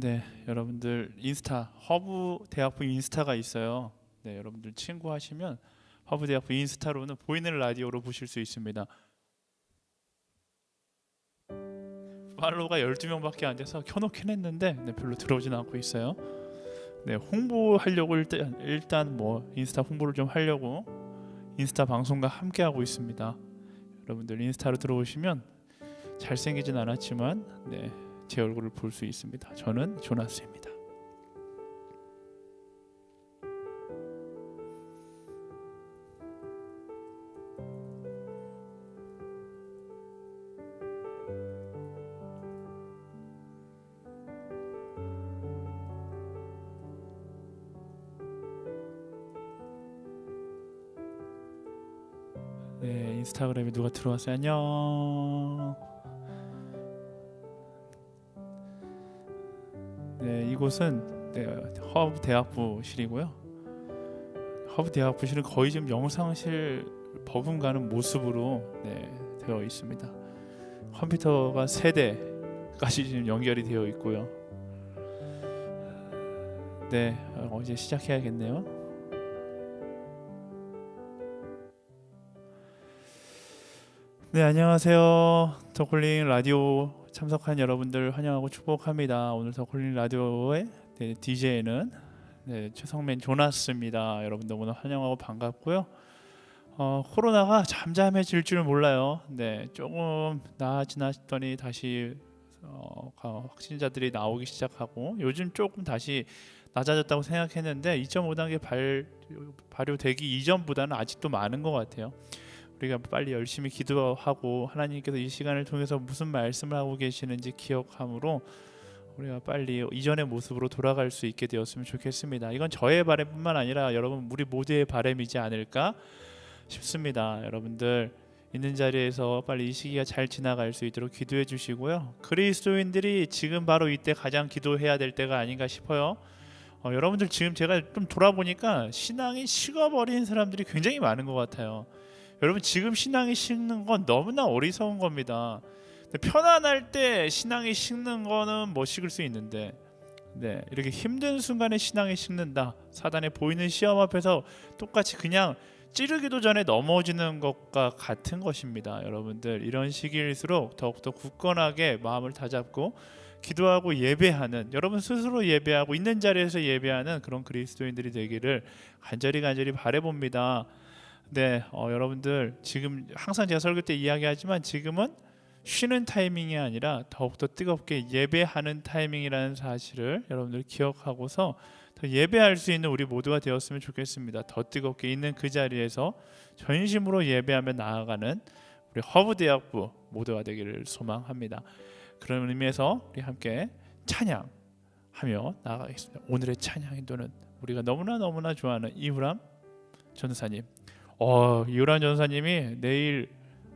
네, 여러분들 인스타 허브대학부 인스타가 있어요. 네, 여러분들 친구하시면 허브대학부 인스타로는 보이는 라디오로 보실 수 있습니다. 팔로우가 12명밖에 안 돼서 켜놓긴 했는데 별로 들어오진 않고 있어요. 네, 홍보하려고 일단 뭐 인스타 홍보를 좀 하려고 인스타 방송과 함께 하고 있습니다. 여러분들 인스타로 들어오시면 잘생기진 않았지만 제 얼굴을 볼 수 있습니다. 저는 조나스입니다. 네, 인스타그램에 누가 들어왔어요? 안녕. 네, 이곳은 허브대학부실이고요. 허브대학부실은 거의 지금 영상실 버금가는 모습으로 되어 있습니다. 컴퓨터가 3대까지 지금 연결이 되어 있고요. 네, 이제 시작해야겠네요. 네, 안녕하세요. 더콜링 라디오 참석한 여러분들 환영하고 축복합니다. 오늘 더콜링 라디오의 DJ는 최성맨 조나스입니다. 여러분 너무나 환영하고 반갑고요. 코로나가 잠잠해질 줄 몰라요. 조금 나아지나 싶더니 다시 확진자들이 나오기 시작하고 요즘 조금 다시 낮아졌다고 생각했는데 2.5단계 발효되기 이전보다는 아직도 많은 것 같아요. 우리가 빨리 열심히 기도하고 하나님께서 이 시간을 통해서 무슨 말씀을 하고 계시는지 기억함으로 우리가 빨리 이전의 모습으로 돌아갈 수 있게 되었으면 좋겠습니다. 이건 저의 바람뿐만 아니라 여러분 우리 모두의 바람이지 않을까 싶습니다. 여러분들 있는 자리에서 빨리 이 시기가 잘 지나갈 수 있도록 기도해 주시고요. 그리스도인들이 지금 바로 이때 가장 기도해야 될 때가 아닌가 싶어요. 여러분들 지금 제가 좀 돌아보니까 신앙이 식어버린 사람들이 굉장히 많은 것 같아요. 여러분 지금 신앙이 식는 건 너무나 어리석은 겁니다. 편안할 때 신앙이 식는 거는 뭐 식을 수 있는데 이렇게 힘든 순간에 신앙이 식는다. 사단의 보이는 시험 앞에서 똑같이 그냥 찌르기도 전에 넘어지는 것과 같은 것입니다. 여러분들 이런 시기일수록 더욱더 굳건하게 마음을 다잡고 기도하고 예배하는 여러분 스스로 예배하고 있는 자리에서 예배하는 그런 그리스도인들이 되기를 간절히 바라봅니다. 여러분들 지금 항상 제가 설교 때 이야기하지만 지금은 쉬는 타이밍이 아니라 더욱더 뜨겁게 예배하는 타이밍이라는 사실을 여러분들 기억하고서 더 예배할 수 있는 우리 모두가 되었으면 좋겠습니다. 더 뜨겁게 있는 그 자리에서 전심으로 예배하며 나아가는 우리 허브대학부 모두가 되기를 소망합니다. 그런 의미에서 우리 함께 찬양하며 나아가겠습니다. 오늘의 찬양 인도는 우리가 너무나 좋아하는 이후람 전도사님. 이후람 전도사님이 내일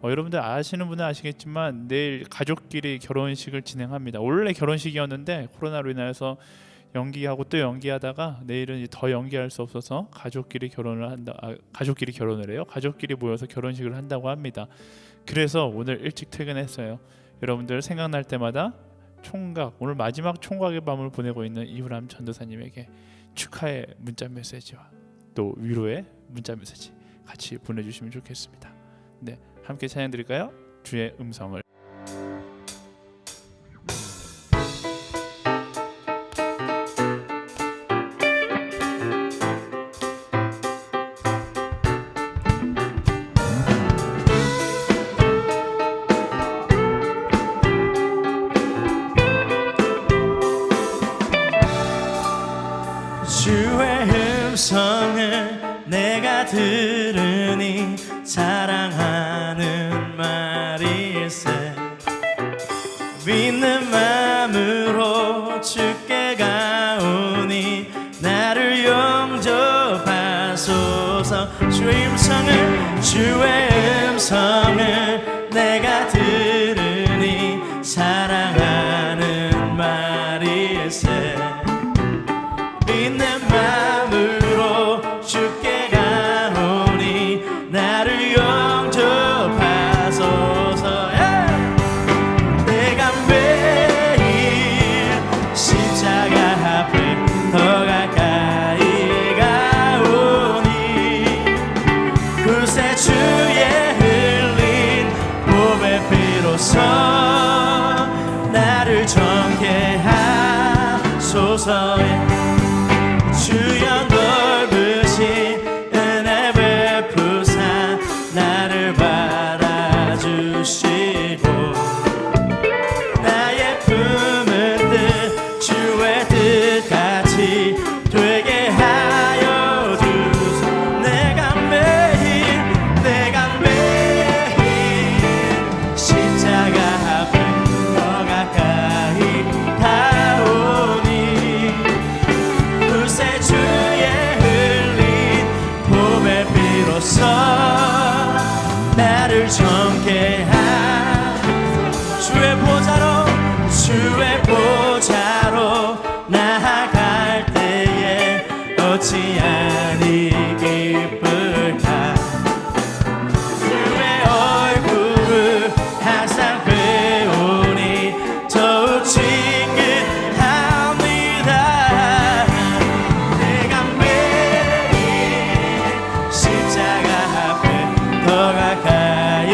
여러분들 아시는 분은 아시겠지만 내일 가족끼리 결혼식을 진행합니다. 원래 결혼식이었는데 코로나로 인해서 연기하고 또 연기하다가 내일은 더 연기할 수 없어서 가족끼리 결혼을 해요. 가족끼리 모여서 결혼식을 한다고 합니다. 그래서 오늘 일찍 퇴근했어요. 여러분들 생각날 때마다 오늘 마지막 총각의 밤을 보내고 있는 이후람 전도사님에게 축하의 문자 메시지와 또 위로의 문자 메시지 같이 보내주시면 좋겠습니다. 함께 찬양 드릴까요? 주의 음성을. 주의 음성을 내가 들으니 사랑하는 말일세 믿는 마음으로 주께 가오니 나를 영접하소서 주의 음성을 내가 들으니 사랑하는 말일세 믿는 마음으로 주께 가오니 나를 영접하소서 내가 매일 십자가 하소서. 주여 넓으신 은혜 베푸사 나를 바라주시고 나의 품은 뜻 주의 뜻같이 되게 하여 주소. 내가 매일 십자가 앞에 더 가까이 가오니 불새 주의 흘린 봄의 비로소 나를 정케하. 주의 보좌로 나아갈 때에 어찌하니 기쁠까. 주의 얼굴을 항상 배우니 더욱 친근합니다. 내가 매일 십자가 앞에 더 가까이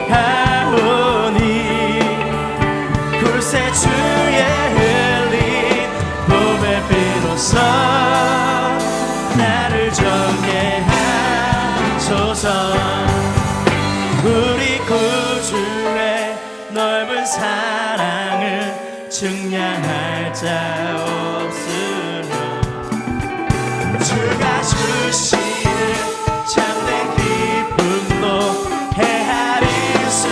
가오니 불새 주의 흘린 봄의 비로소 나를 정케하소서. 우리 구주의 넓은 사랑을 증량할 자 없으며 주가 주시는 참된 기쁨도 헤아릴 수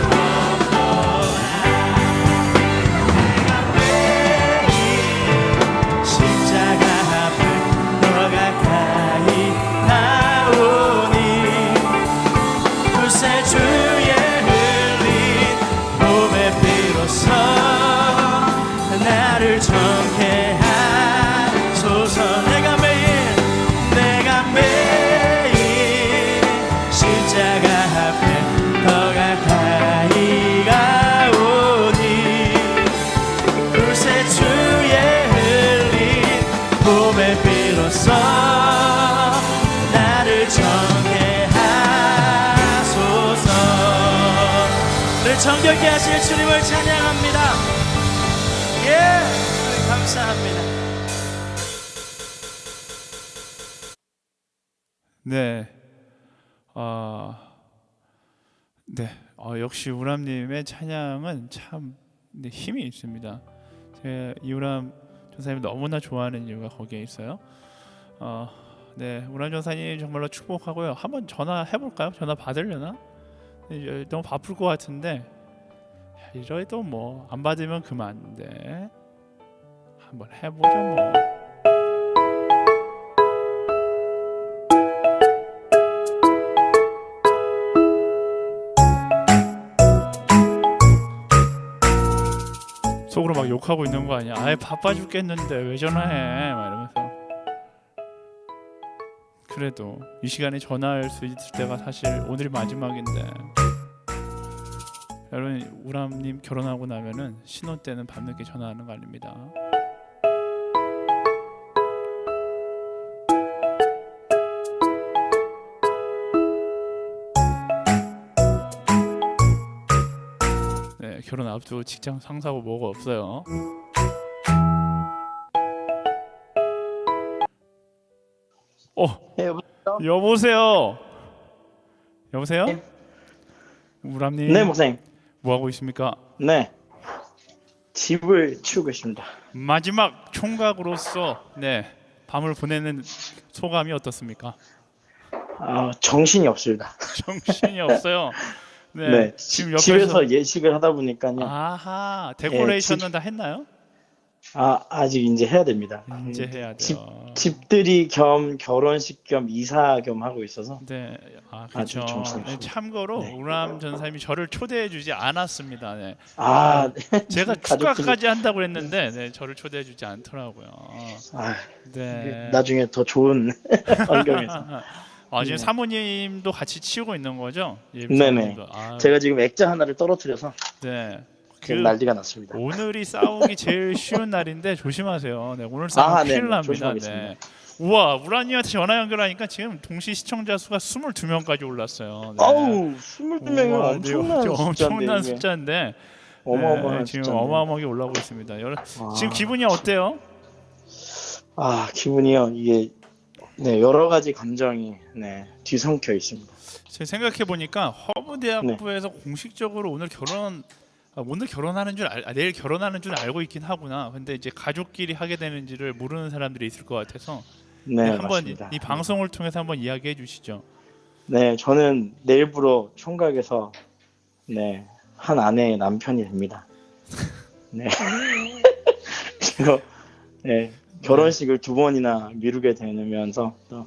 없도다. 내가 매일 십자가 앞을 더 가까이 나오니 불새 주의 흘린 봄의 비로소 나를 정케하소서. 내가 매일 십자가 앞에 더 가까이 가오니 불새 주의 흘린 봄의 비로소 나를 정케하소서. 늘 정결케 하실 주님을 찬양합니다. 예, 감사합니다. 네. 네. 역시 우람님의 찬양은 참 힘이 있습니다. 제가 이우람 전사님 너무나 좋아하는 이유가 거기에 있어요. 네, 우람 전사님 정말로 축복하고요. 한번 전화해 볼까요? 전화 받으려나? 너무 바쁠 것 같은데 이래도 뭐 안 받으면 그만인데 한번 해보죠 뭐. 속으로 막 욕하고 있는 거 아니야? 아예 바빠 죽겠는데 왜 전화해? 막 이러면서. 그래도 이 시간에 전화할 수 있을 때가 사실 오늘이 마지막인데. 여러분 우람님 결혼하고 나면은 신혼 때는 밤늦게 전화하는 거 아닙니다. 네, 결혼 앞두고 직장 상사고 뭐가 없어요. 네, 여보세요. 여보세요? 네. 우람님. 네, 목사님. 뭐 하고 있습니까? 네, 집을 치우고 있습니다. 마지막 총각으로서 네 밤을 보내는 소감이 어떻습니까? 정신이 없습니다. 정신이 없어요. 네, 네, 지금 옆에서 집에서 예식을 하다 보니까요. 아하 데코레이션은 다 했나요? 아직 이제 해야 됩니다. 이제 해야 돼요. 집들이 겸 결혼식 겸 이사 겸 하고 있어서. 네, 아직 그렇죠. 정신이 네, 없습니다. 참고로 네. 우람 전사님이 저를 초대해주지 않았습니다. 네. 네. 제가 가족들이- 축가까지 한다고 했는데 네, 저를 초대해주지 않더라고요. 네. 나중에 더 좋은 환경에서. 지금 네. 사모님도 같이 치우고 있는 거죠? 예, 네네. 사모님도. 제가 지금 액자 하나를 떨어뜨려서 네. 난리가 났습니다. 오늘이 싸우기 제일 쉬운 날인데 조심하세요. 네, 오늘 싸움 네, 큰일 납니다. 조심하겠습니다. 네. 우와, 우라님한테 전화 연결하니까 지금 동시 시청자 수가 22명까지 올랐어요. 네. 어우, 22명이면 우와, 엄청난 네, 엄청난 숫자인데, 이게. 숫자인데 어마어마한 지금 숫자인데. 어마어마하게 올라오고 있습니다. 아. 지금 기분이 어때요? 기분이요. 이게 네, 여러 가지 감정이 네, 뒤섞여 있습니다. 제가 생각해 보니까 네. 허브대학부에서 공식적으로 오늘 결혼하는 줄 내일 결혼하는 줄 알고 있긴 하구나. 근데 이제 가족끼리 하게 되는지를 모르는 사람들이 있을 것 같아서 네, 한번 맞습니다. 이 방송을 통해서 한번 이야기해 주시죠. 네, 저는 내일부로 총각에서 네, 한 아내의 남편이 됩니다. 네. 그래서 네, 결혼식을 2번이나 미루게 되면서 또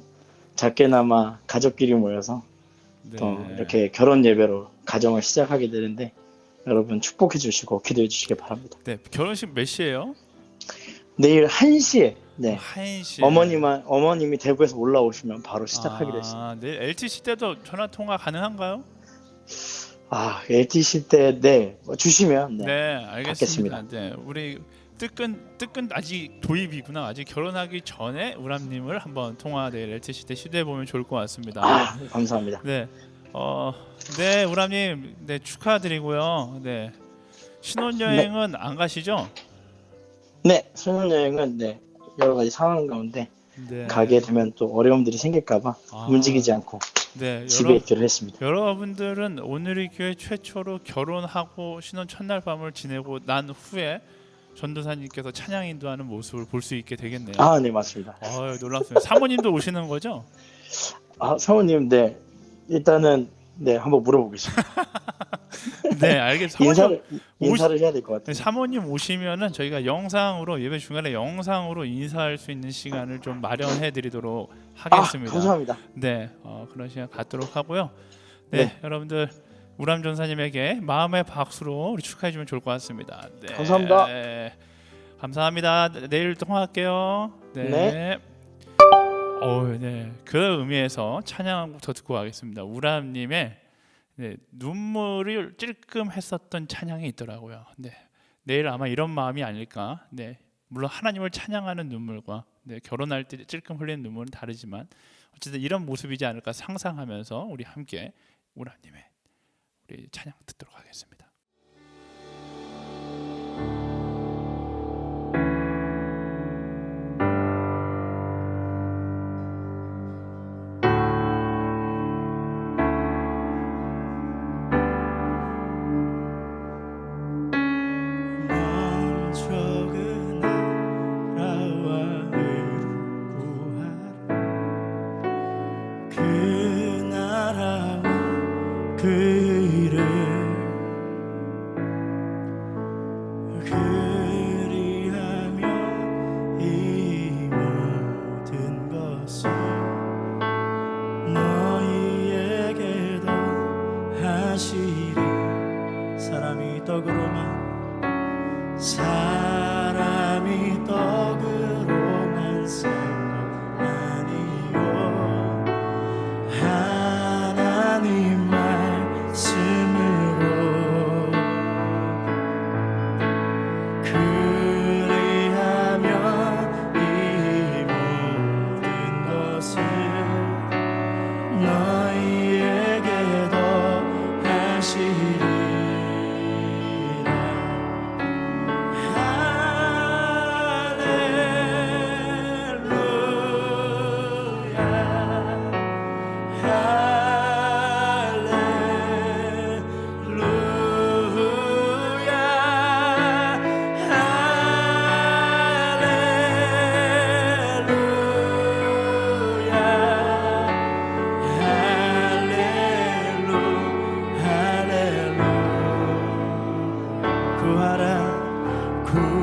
작게나마 가족끼리 모여서 네. 또 이렇게 결혼 예배로 가정을 시작하게 되는데 여러분 축복해 주시고 기도해 주시기 바랍니다. 네, 결혼식 몇 시에요? 내일 1시에 네, 1시. 어머님이 대구에서 올라오시면 바로 시작하기로 했습니다. 내일 LTC 때도 전화 통화 가능한가요? LTC 때 네, 주시면 네, 네, 알겠습니다. 받겠습니다. 네, 우리 뜨끈 아직 도입이구나. 아직 결혼하기 전에 우람님을 한번 통화 내일 LTC 때 시도해 보면 좋을 것 같습니다. 감사합니다. 네, 네, 우람님, 네 축하드리고요. 네, 신혼여행은 안 가시죠? 네, 신혼여행은 네, 여러 가지 상황 가운데 네, 가게 되면 또 어려움들이 생길까봐 움직이지 않고 네, 집에 있기로 했습니다. 여러분들은 오늘의 교회 최초로 결혼하고 신혼 첫날 밤을 지내고 난 후에 전도사님께서 찬양 인도하는 모습을 볼 수 있게 되겠네요. 네, 맞습니다. 놀랍습니다. 사모님도 오시는 거죠? 사모님, 네, 일단은 네, 한번 물어보겠습니다. 네, 알겠습니다. 인사를 해야 될 것 같아요. 사모님 오시면은 저희가 영상으로 예배 중간에 영상으로 인사할 수 있는 시간을 좀 마련해 드리도록 하겠습니다. 감사합니다. 네, 그런 시간 갖도록 하고요. 네, 여러분들 우람 전사님에게 마음의 박수로 우리 축하해 주면 좋을 것 같습니다. 네, 감사합니다. 감사합니다. 내일 통화할게요. 네. 네. 네. 그 의미에서 찬양부터 듣고 가겠습니다. 우람님의 눈물을 찔끔했었던 찬양이 있더라고요. 네. 내일 아마 이런 마음이 아닐까. 네. 물론 하나님을 찬양하는 눈물과 결혼할 때 찔끔 흘리는 눈물은 다르지만 어쨌든 이런 모습이지 않을까 상상하면서 우리 함께 우람님의 우리 찬양 듣도록 하겠습니다. 사람이 떡으로만 살 것 아니요 하나님 말씀으로 그리하면 이 모든 것을 너희에게 더하시리.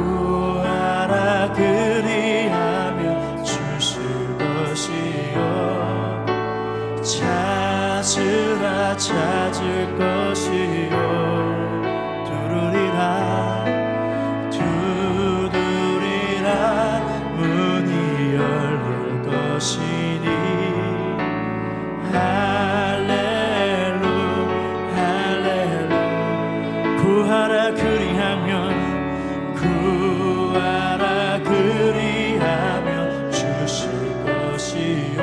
구하라 그리하면 주실 것이요 찾으라 찾을 것이요 두드리라 문이 열릴 것이니 할렐루 구하라 그리하면 주실 것이요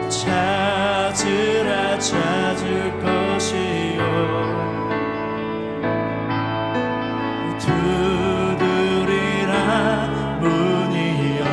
찾으라 찾을 것이요 두드리라 문이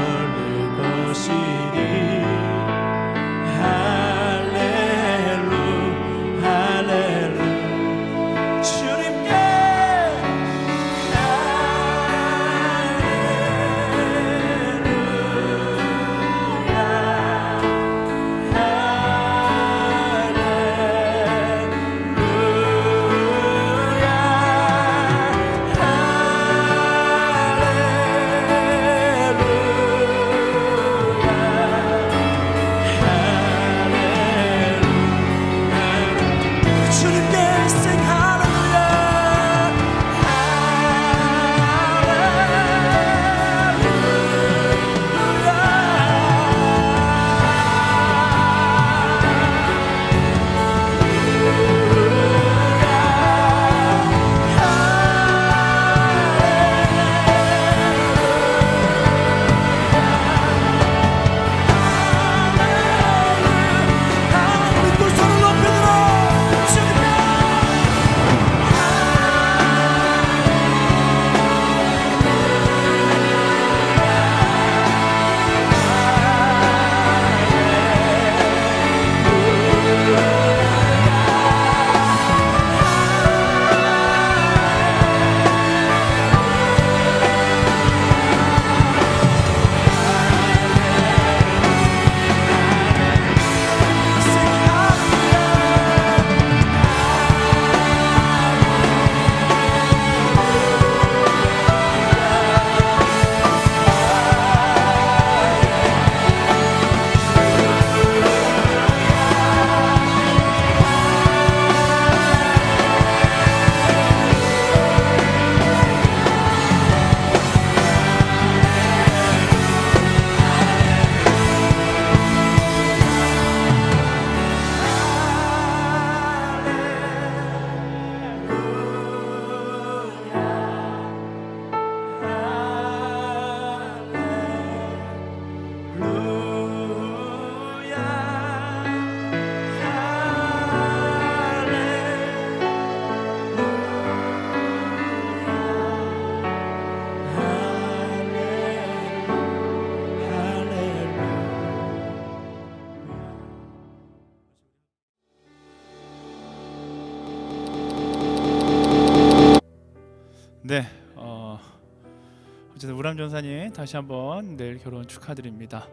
어쨌든 우람 전사님 다시 한번 내일 결혼 축하드립니다.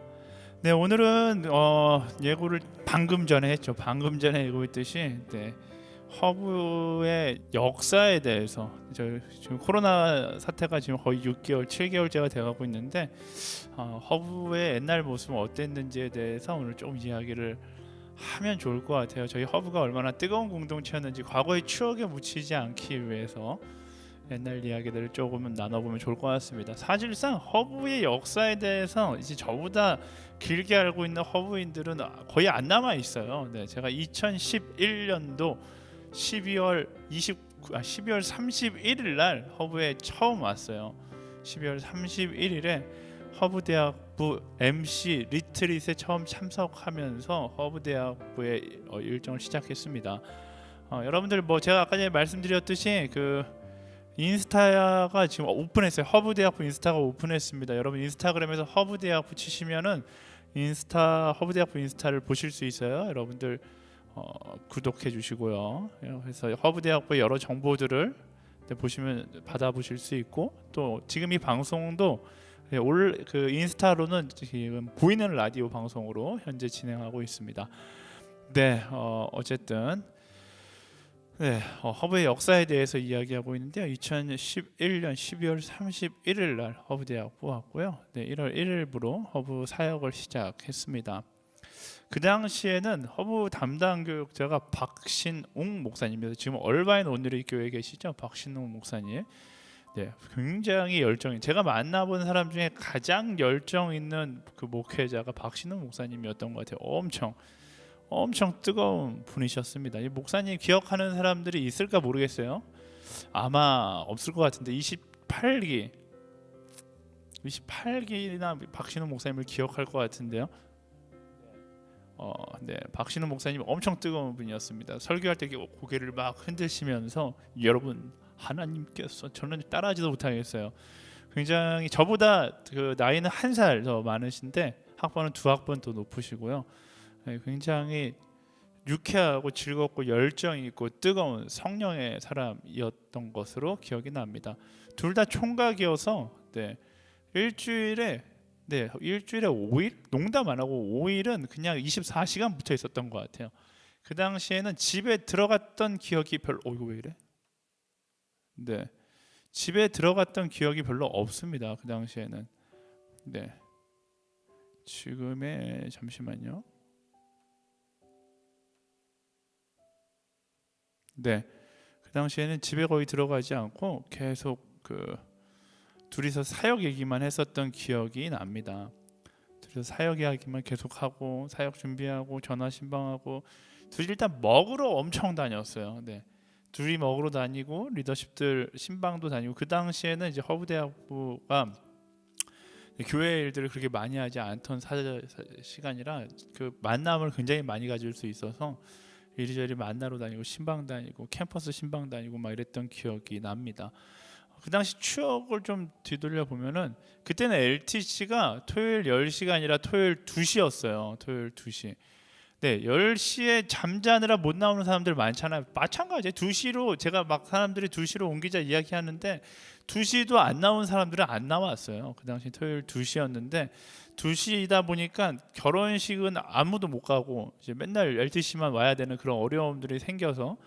네, 오늘은 예고를 방금 전에 했죠. 방금 전에 예고했듯이 허브의 역사에 대해서 지금 코로나 사태가 지금 거의 6개월, 7개월째가 돼가고 있는데 허브의 옛날 모습은 어땠는지에 대해서 오늘 조금 이야기를 하면 좋을 것 같아요. 저희 허브가 얼마나 뜨거운 공동체였는지 과거의 추억에 묻히지 않기 위해서 옛날 이야기들을 조금은 나눠보면 좋을 것 같습니다. 사실상 허브의 역사에 대해서 이제 저보다 길게 알고 있는 허브인들은 거의 안 남아 있어요. 네, 제가 2011년도 12월 31일 날 허브에 처음 왔어요. 12월 31일에 허브대학부 MC 리트릿에 처음 참석하면서 허브대학부의 일정을 시작했습니다. 여러분들 제가 아까 전에 말씀드렸듯이 인스타가 지금 오픈했어요. 허브대학부 인스타가 오픈했습니다. 여러분 인스타그램에서 허브대학부 치시면은 허브대학부 인스타를 보실 수 있어요. 여러분들 구독해 주시고요. 그래서 허브대학부의 여러 정보들을 보시면 받아보실 수 있고, 또 지금 이 방송도 인스타로는 지금 보이는 라디오 방송으로 현재 진행하고 있습니다. 네, 어쨌든 허브의 역사에 대해서 이야기하고 있는데요. 2011년 12월 31일 날 허브대학부 왔고요. 1월 1일부로 허브 사역을 시작했습니다. 그 당시에는 허브 담당 교육자가 박신웅 목사님이어서 지금 얼바인 온누리 교회에 계시죠. 박신웅 목사님. 굉장히 열정이, 제가 만나본 사람 중에 가장 열정 있는 목회자가 박신웅 목사님이었던 것 같아요. 엄청 뜨거운 분이셨습니다. 이 목사님 기억하는 사람들이 있을까 모르겠어요. 아마 없을 것 같은데 28기나 박신웅 목사님을 기억할 것 같은데요. 박신웅 목사님 엄청 뜨거운 분이었습니다. 설교할 때 고개를 막 흔드시면서 여러분 하나님께서, 저는 따라하지도 못하겠어요. 굉장히 저보다 나이는 1살 더 많으신데 학번은 2학번 더 높으시고요. 굉장히 유쾌하고 즐겁고 열정이 있고 뜨거운 성령의 사람이었던 것으로 기억이 납니다. 둘 다 총각이어서 일주일에 5일? 농담 안 하고 5일은 그냥 24시간 붙어 있었던 것 같아요. 그 당시에는 집에 들어갔던 기억이 별로 왜 이래? 집에 들어갔던 기억이 별로 없습니다. 그 당시에는. 지금의 잠시만요. 그 당시에는 집에 거의 들어가지 않고 계속 둘이서 사역 얘기만 했었던 기억이 납니다. 둘이서 사역 이야기만 계속하고 사역 준비하고 전화 신방하고, 둘이 일단 먹으러 엄청 다녔어요. 둘이 먹으러 다니고 리더십들 신방도 다니고. 그 당시에는 이제 허브대학부가 교회 일들을 그렇게 많이 하지 않던 시간이라 만남을 굉장히 많이 가질 수 있어서 이리저리 만나러 다니고 신방 다니고 캠퍼스 신방 다니고 막 이랬던 기억이 납니다. 그 당시 추억을 좀 뒤돌려 보면은 그때는 LTC가 토요일 10시가 아니라 토요일 2시였어요. 토요일 2시. 10시에 잠자느라 못 나오는 사람들 많잖아요. 마찬가지예요. 2시로 제가 막 사람들이 2시로 옮기자 이야기하는데 2시도 안 나온 사람들은 안 나왔어요. 그 당시 토요일 2시였는데 2시이다 보니까 결혼식은 아무도 못 가고 이제 맨날 LTC만 와야 되는 그런 어려움들이 생겨서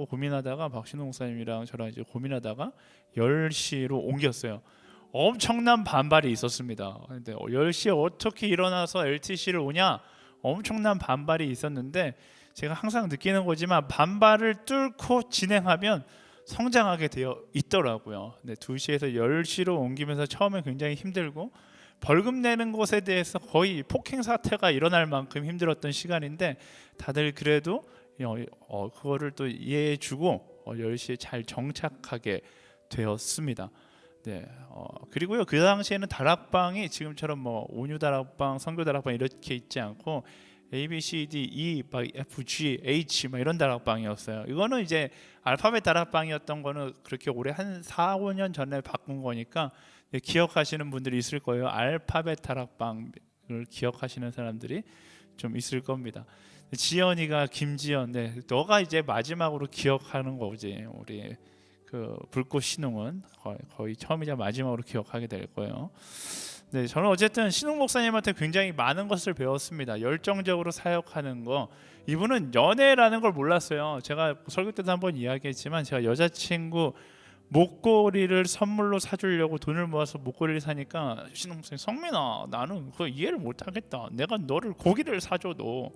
고민하다가 박신웅 목사님이랑 저랑 이제 고민하다가 10시로 옮겼어요. 엄청난 반발이 있었습니다. 근데 10시에 어떻게 일어나서 LTC를 오냐? 엄청난 반발이 있었는데 제가 항상 느끼는 거지만 반발을 뚫고 진행하면 성장하게 되어 있더라고요. 2시에서 10시로 옮기면서 처음에 굉장히 힘들고 벌금 내는 것에 대해서 거의 폭행 사태가 일어날 만큼 힘들었던 시간인데 다들 그래도 그거를 또 이해해주고 10시에 잘 정착하게 되었습니다. 그리고요, 그 당시에는 다락방이 지금처럼 온유 다락방, 선교 다락방 이렇게 있지 않고 A, B, C, D, E, F, G, H 이런 다락방이었어요. 이거는 이제 알파벳 다락방이었던 거는 그렇게 오래 한 4, 5년 전에 바꾼 거니까 기억하시는 분들이 있을 거예요. 알파벳 다락방을 기억하시는 사람들이 좀 있을 겁니다. 지연이가 김지연, 너가 이제 마지막으로 기억하는 거지. 우리 그 불꽃 신웅은 거의 처음이자 마지막으로 기억하게 될 거예요. 네, 저는 어쨌든 신웅 목사님한테 굉장히 많은 것을 배웠습니다. 열정적으로 사역하는 거. 이분은 연애라는 걸 몰랐어요. 제가 설교 때도 한번 이야기했지만 제가 여자친구 목걸이를 선물로 사주려고 돈을 모아서 목걸이를 사니까 신웅 목사님, 성민아, 나는 그거 이해를 못하겠다. 내가 너를 고기를 사줘도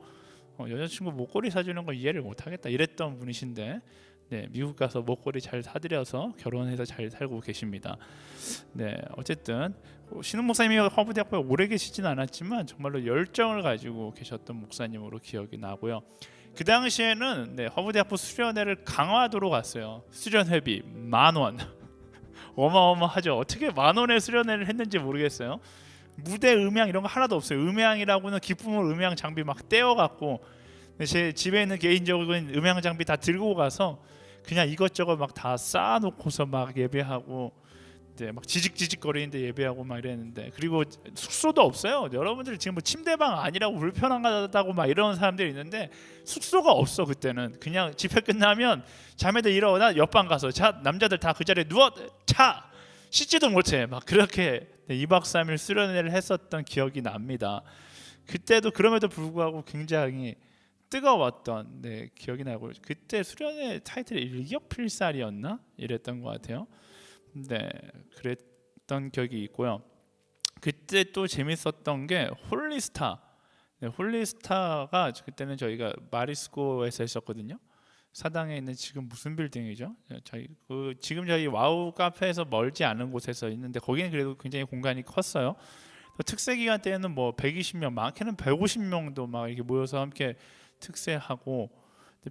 여자친구 목걸이 사주는 거 이해를 못하겠다 이랬던 분이신데, 네, 미국 가서 목걸이 잘 사드려서 결혼해서 잘 살고 계십니다. 네, 어쨌든 신웅 목사님이 허브대학교에 오래 계시진 않았지만 정말로 열정을 가지고 계셨던 목사님으로 기억이 나고요. 그 당시에는 네, 허브대학교 수련회를 강화도로 갔어요. 수련회비 10,000원. 어마어마하죠. 어떻게 10,000원의 수련회를 했는지 모르겠어요. 무대 음향 이런 거 하나도 없어요. 음향이라고는 기쁨을 음향 장비 막 떼어갖고, 제 집에 있는 개인적인 음향 장비 다 들고 가서 그냥 이것저것 막 다 쌓아놓고서 막 예배하고, 네, 막 지직지직거리는데 예배하고 막 이랬는데, 그리고 숙소도 없어요. 여러분들 지금 뭐 침대방 아니라고 불편하다고 막 이러는 사람들이 있는데 숙소가 없어. 그때는 그냥 집회 끝나면 자매들 일어나 옆방 가서 자, 남자들 다 그 자리에 누워 차 씻지도 못해 막 그렇게 2박 3일 수련회를 했었던 기억이 납니다. 그때도 그럼에도 불구하고 굉장히 뜨거웠던 기억이 나고, 그때 수련회 타이틀이 일격필살이었나 이랬던 것 같아요. 네, 그랬던 기억이 있고요. 그때 또 재밌었던 게 홀리스타. 네, 홀리스타가 그때는 저희가 마리스코에서 했었거든요. 사당에 있는 지금 무슨 빌딩이죠? 지금 저희 와우 카페에서 멀지 않은 곳에서 있는데 거기는 그래도 굉장히 공간이 컸어요. 특세 기간 때는 뭐 120명, 많게는 150명도 막 이렇게 모여서 함께 특세하고,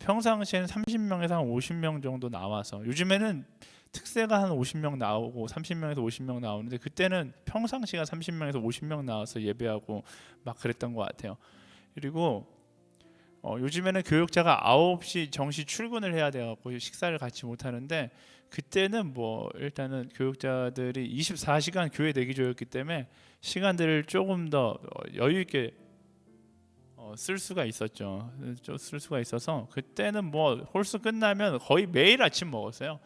평상시에는 30명에서 한 50명 정도 나와서, 요즘에는 특세가 한 50명 나오고 30명에서 50명 나오는데 그때는 평상시가 30명에서 50명 나와서 예배하고 막 그랬던 것 같아요. 그리고 요즘에는 교육자가 9시 정시 출근을 해야 돼갖고 식사를 같이 못하는데, 그때는 뭐 일단은 교육자들이 24시간 교회 대기조였기 때문에 시간들을 조금 더 여유 있게 쓸 수가 있었죠. 쓸 수가 있어서 그때는 뭐 홀수 끝나면 거의 매일 아침 먹었어요.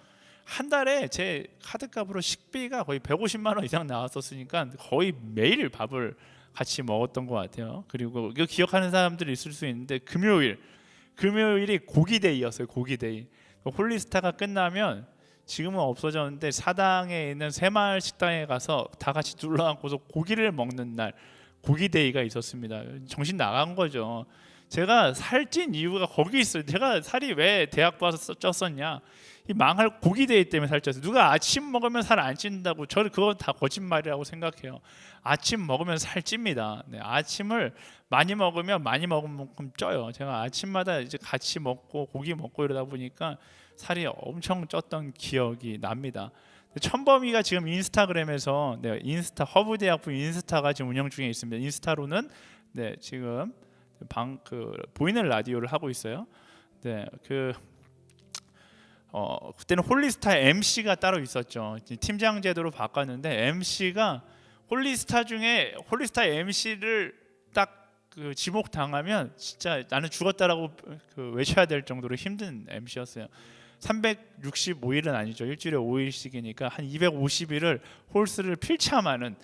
한 달에 제 카드값으로 식비가 거의 150만 원 이상 나왔었으니까 거의 매일 밥을 같이 먹었던 것 같아요. 그리고 이거 기억하는 사람들이 있을 수 있는데, 금요일이 고기데이였어요. 고기데이. 홀리스타가 끝나면 지금은 없어졌는데 사당에 있는 새마을 식당에 가서 다 같이 둘러앉고서 고기를 먹는 날, 고기데이가 있었습니다. 정신 나간 거죠. 제가 살찐 이유가 거기 있어요. 제가 살이 왜 대학 와서 쪘었냐, 이 망할 고기데이 때문에 살쪘어요. 누가 아침 먹으면 살 안 찐다고, 저는 그건 다 거짓말이라고 생각해요. 아침 먹으면 살 찝니다. 네, 아침을 많이 먹으면 많이 먹은 만큼 쪄요. 제가 아침마다 이제 같이 먹고 고기 먹고 이러다 보니까 살이 엄청 쪘던 기억이 납니다. 천범이가 지금 인스타그램에서 인스타 허브대학부 인스타가 지금 운영 중에 있습니다. 인스타로는 지금 보이는 라디오를 하고 있어요. 그때는 홀리스타 MC가 따로 있었죠. 팀장 제도로 바꿨는데 MC가 홀리스타 중에 홀리스타 MC를 딱 지목 당하면 진짜 나는 죽었다라고 외쳐야 될 정도로 힘든 MC였어요. 365일은 아니죠. 일주일에 5일씩이니까 한 250일을 홀스를 필참하는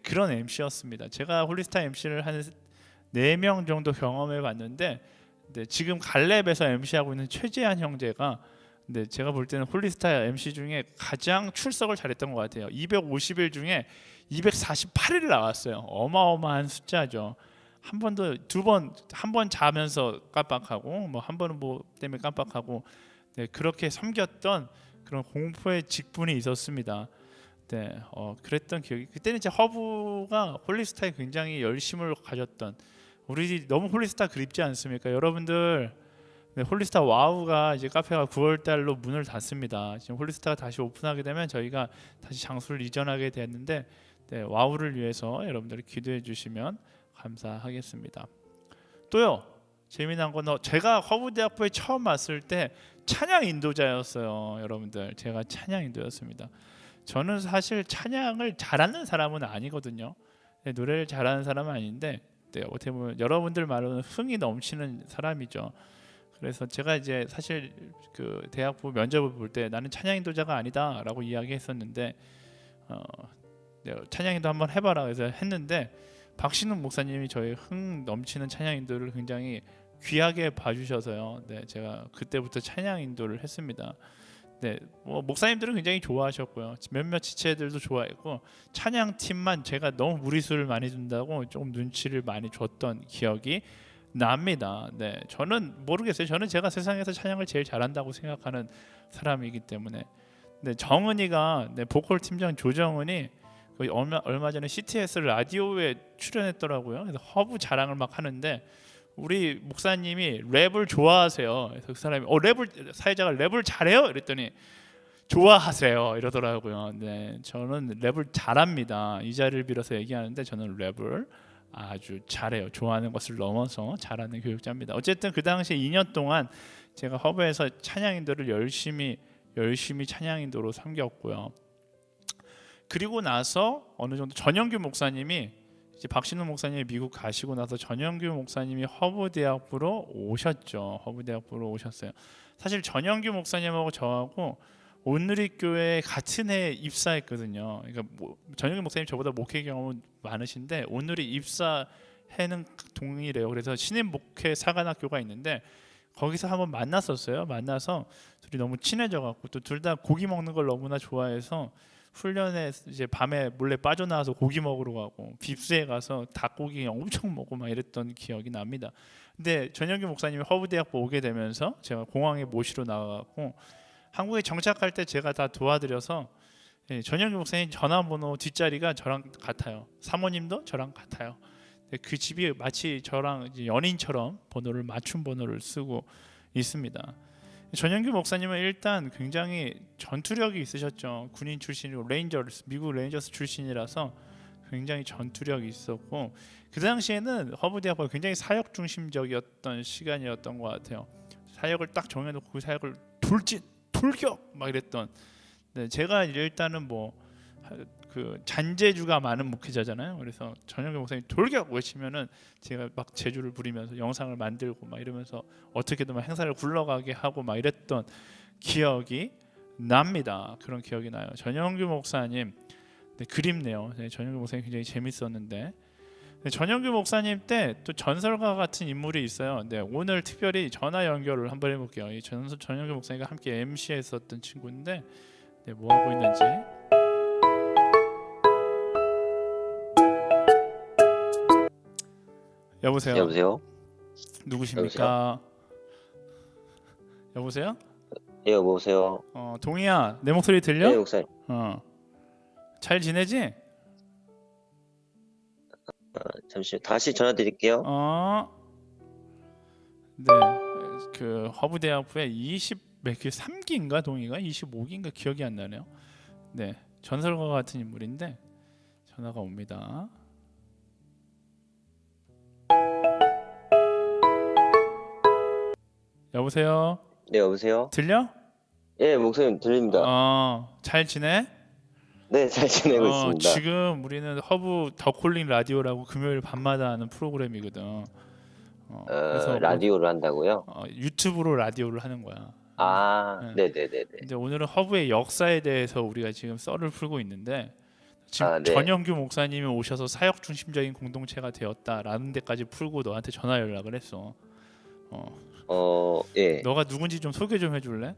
그런 MC였습니다. 제가 홀리스타 MC를 한 4명 정도 경험해 봤는데, 지금 갈렙에서 MC하고 있는 최재한 형제가 제가 볼 때는 홀리스타 MC 중에 가장 출석을 잘했던 것 같아요. 250일 중에 248일을 나왔어요. 어마어마한 숫자죠. 한 번 자면서 깜빡하고, 뭐 한 번은 뭐 때문에 깜빡하고, 그렇게 섬겼던 그런 공포의 직분이 있었습니다. 그랬던 기억이, 그때는 이제 허브가 홀리스타에 굉장히 열심을 가졌던, 우리 너무 홀리스타 그립지 않습니까, 여러분들? 홀리스타 와우가 이제 카페가 9월 달로 문을 닫습니다. 지금 홀리스타가 다시 오픈하게 되면 저희가 다시 장소를 이전하게 됐는데, 와우를 위해서 여러분들이 기도해 주시면 감사하겠습니다. 또요, 재미난 건 제가 허브대학부에 처음 왔을 때 찬양 인도자였어요. 여러분들, 제가 찬양 인도였습니다. 저는 사실 찬양을 잘하는 사람은 아니거든요. 노래를 잘하는 사람은 아닌데, 어떻게 보면 여러분들 말로는 흥이 넘치는 사람이죠. 그래서 제가 이제 사실 그 대학부 면접을 볼 때 나는 찬양 인도자가 아니다라고 이야기했었는데 내가 찬양 인도 한번 해봐라 그래서 했는데 박신웅 목사님이 저의 흥 넘치는 찬양 인도를 굉장히 귀하게 봐주셔서요. 네, 제가 그때부터 찬양 인도를 했습니다. 네, 뭐 목사님들은 굉장히 좋아하셨고요. 몇몇 지체들도 좋아했고 찬양 팀만 제가 너무 무리수를 많이 둔다고 조금 눈치를 많이 줬던 기억이 납니다. 네, 저는 모르겠어요. 저는 제가 세상에서 찬양을 제일 잘한다고 생각하는 사람이기 때문에. 네, 정은이가 네, 보컬 팀장 조정은이 거의 얼마 전에 CTS 라디오에 출연했더라고요. 그래서 허브 자랑을 막 하는데 우리 목사님이 랩을 좋아하세요. 그래서 그 사람이 랩을 사회자가 랩을 잘해요? 이랬더니 좋아하세요 이러더라고요. 네, 저는 랩을 잘합니다. 이 자리를 빌어서 얘기하는데 저는 랩을 아주 잘해요. 좋아하는 것을 넘어서 잘하는 교육자입니다. 어쨌든 그 당시에 2년 동안 제가 허브에서 찬양인도를 열심히 찬양인도로 섬겼고요. 그리고 나서 어느 정도 전영규 목사님이 이제 박신우 목사님이 미국 가시고 나서 전영규 목사님이 허브대학부로 오셨죠. 허브대학부로 오셨어요. 사실 전영규 목사님하고 저하고 온누리교회에 같은 해에 입사했거든요. 그러니까 전영규 목사님 저보다 목회 경험은 많으신데 온누리 입사해는 동일해요. 그래서 신임 목회 사관학교가 있는데 거기서 한번 만났었어요. 만나서 둘이 너무 친해져 갖고 또 둘 다 고기 먹는 걸 너무나 좋아해서 훈련에 이제 밤에 몰래 빠져나와서 고기 먹으러 가고 빕스에 가서 닭고기 엄청 먹고 막 이랬던 기억이 납니다. 근데 전영규 목사님이 허브대학부 오게 되면서 제가 공항에 모시러 나가고 한국에 정착할 때 제가 다 도와드려서 전영규 목사님 전화번호 뒷자리가 저랑 같아요. 사모님도 저랑 같아요. 그 집이 마치 저랑 이제 연인처럼 번호를 맞춤 번호를 쓰고 있습니다. 전영규 목사님은 일단 굉장히 전투력이 있으셨죠. 군인 출신이고 미국 레인저스 출신이라서 굉장히 전투력이 있었고 그 당시에는 허브대학부가 굉장히 사역 중심적이었던 시간이었던 것 같아요. 사역을 딱 정해놓고 그 사역을 돌격 막 이랬던. 네, 제가 일단은 그 잔재주가 많은 목회자잖아요. 그래서 전영규 목사님 돌격 외치면은 제가 막 재주를 부리면서 영상을 만들고 막 이러면서 어떻게든 막 행사를 굴러가게 하고 막 이랬던 기억이 납니다. 그런 기억이 나요. 전영규 목사님 네, 그립네요. 네, 전영규 목사님 굉장히 재밌었는데 네, 전영규 목사님 때 또 전설가 같은 인물이 있어요. 네, 오늘 특별히 전화 연결을 한번 해볼게요. 이 전영규 목사님과 함께 MC했었던 친구인데 네, 뭐 하고 있는지. 여보세요. 여보세요? 누구십니까? 여보세요? 예, 여보세요? 동희야, 내 목소리 들려? 네, 목사님. 잘 지내지? 잠시만, 다시 전화 드릴게요. 네, 그 허브대학부에 3기인가 동희가 25기인가 기억이 안 나네요. 네, 전설과 같은 인물인데 전화가 옵니다. 여보세요? 네, 여보세요? 들려? 예, 목사님 들립니다. 잘 지내? 네, 잘 지내고 있습니다. 지금 우리는 허브 더콜링 라디오라고 금요일 밤마다 하는 프로그램이거든. 그래서 라디오를 한다고요? 유튜브로 라디오를 하는 거야. 네, 네, 네, 네. 근데 오늘은 허브의 역사에 대해서 우리가 지금 썰을 풀고 있는데 지금 네. 전영규 목사님이 오셔서 사역 중심적인 공동체가 되었다라는 데까지 풀고 너한테 전화 연락을 했어. 예. 너가 누군지 좀 소개 좀 해줄래?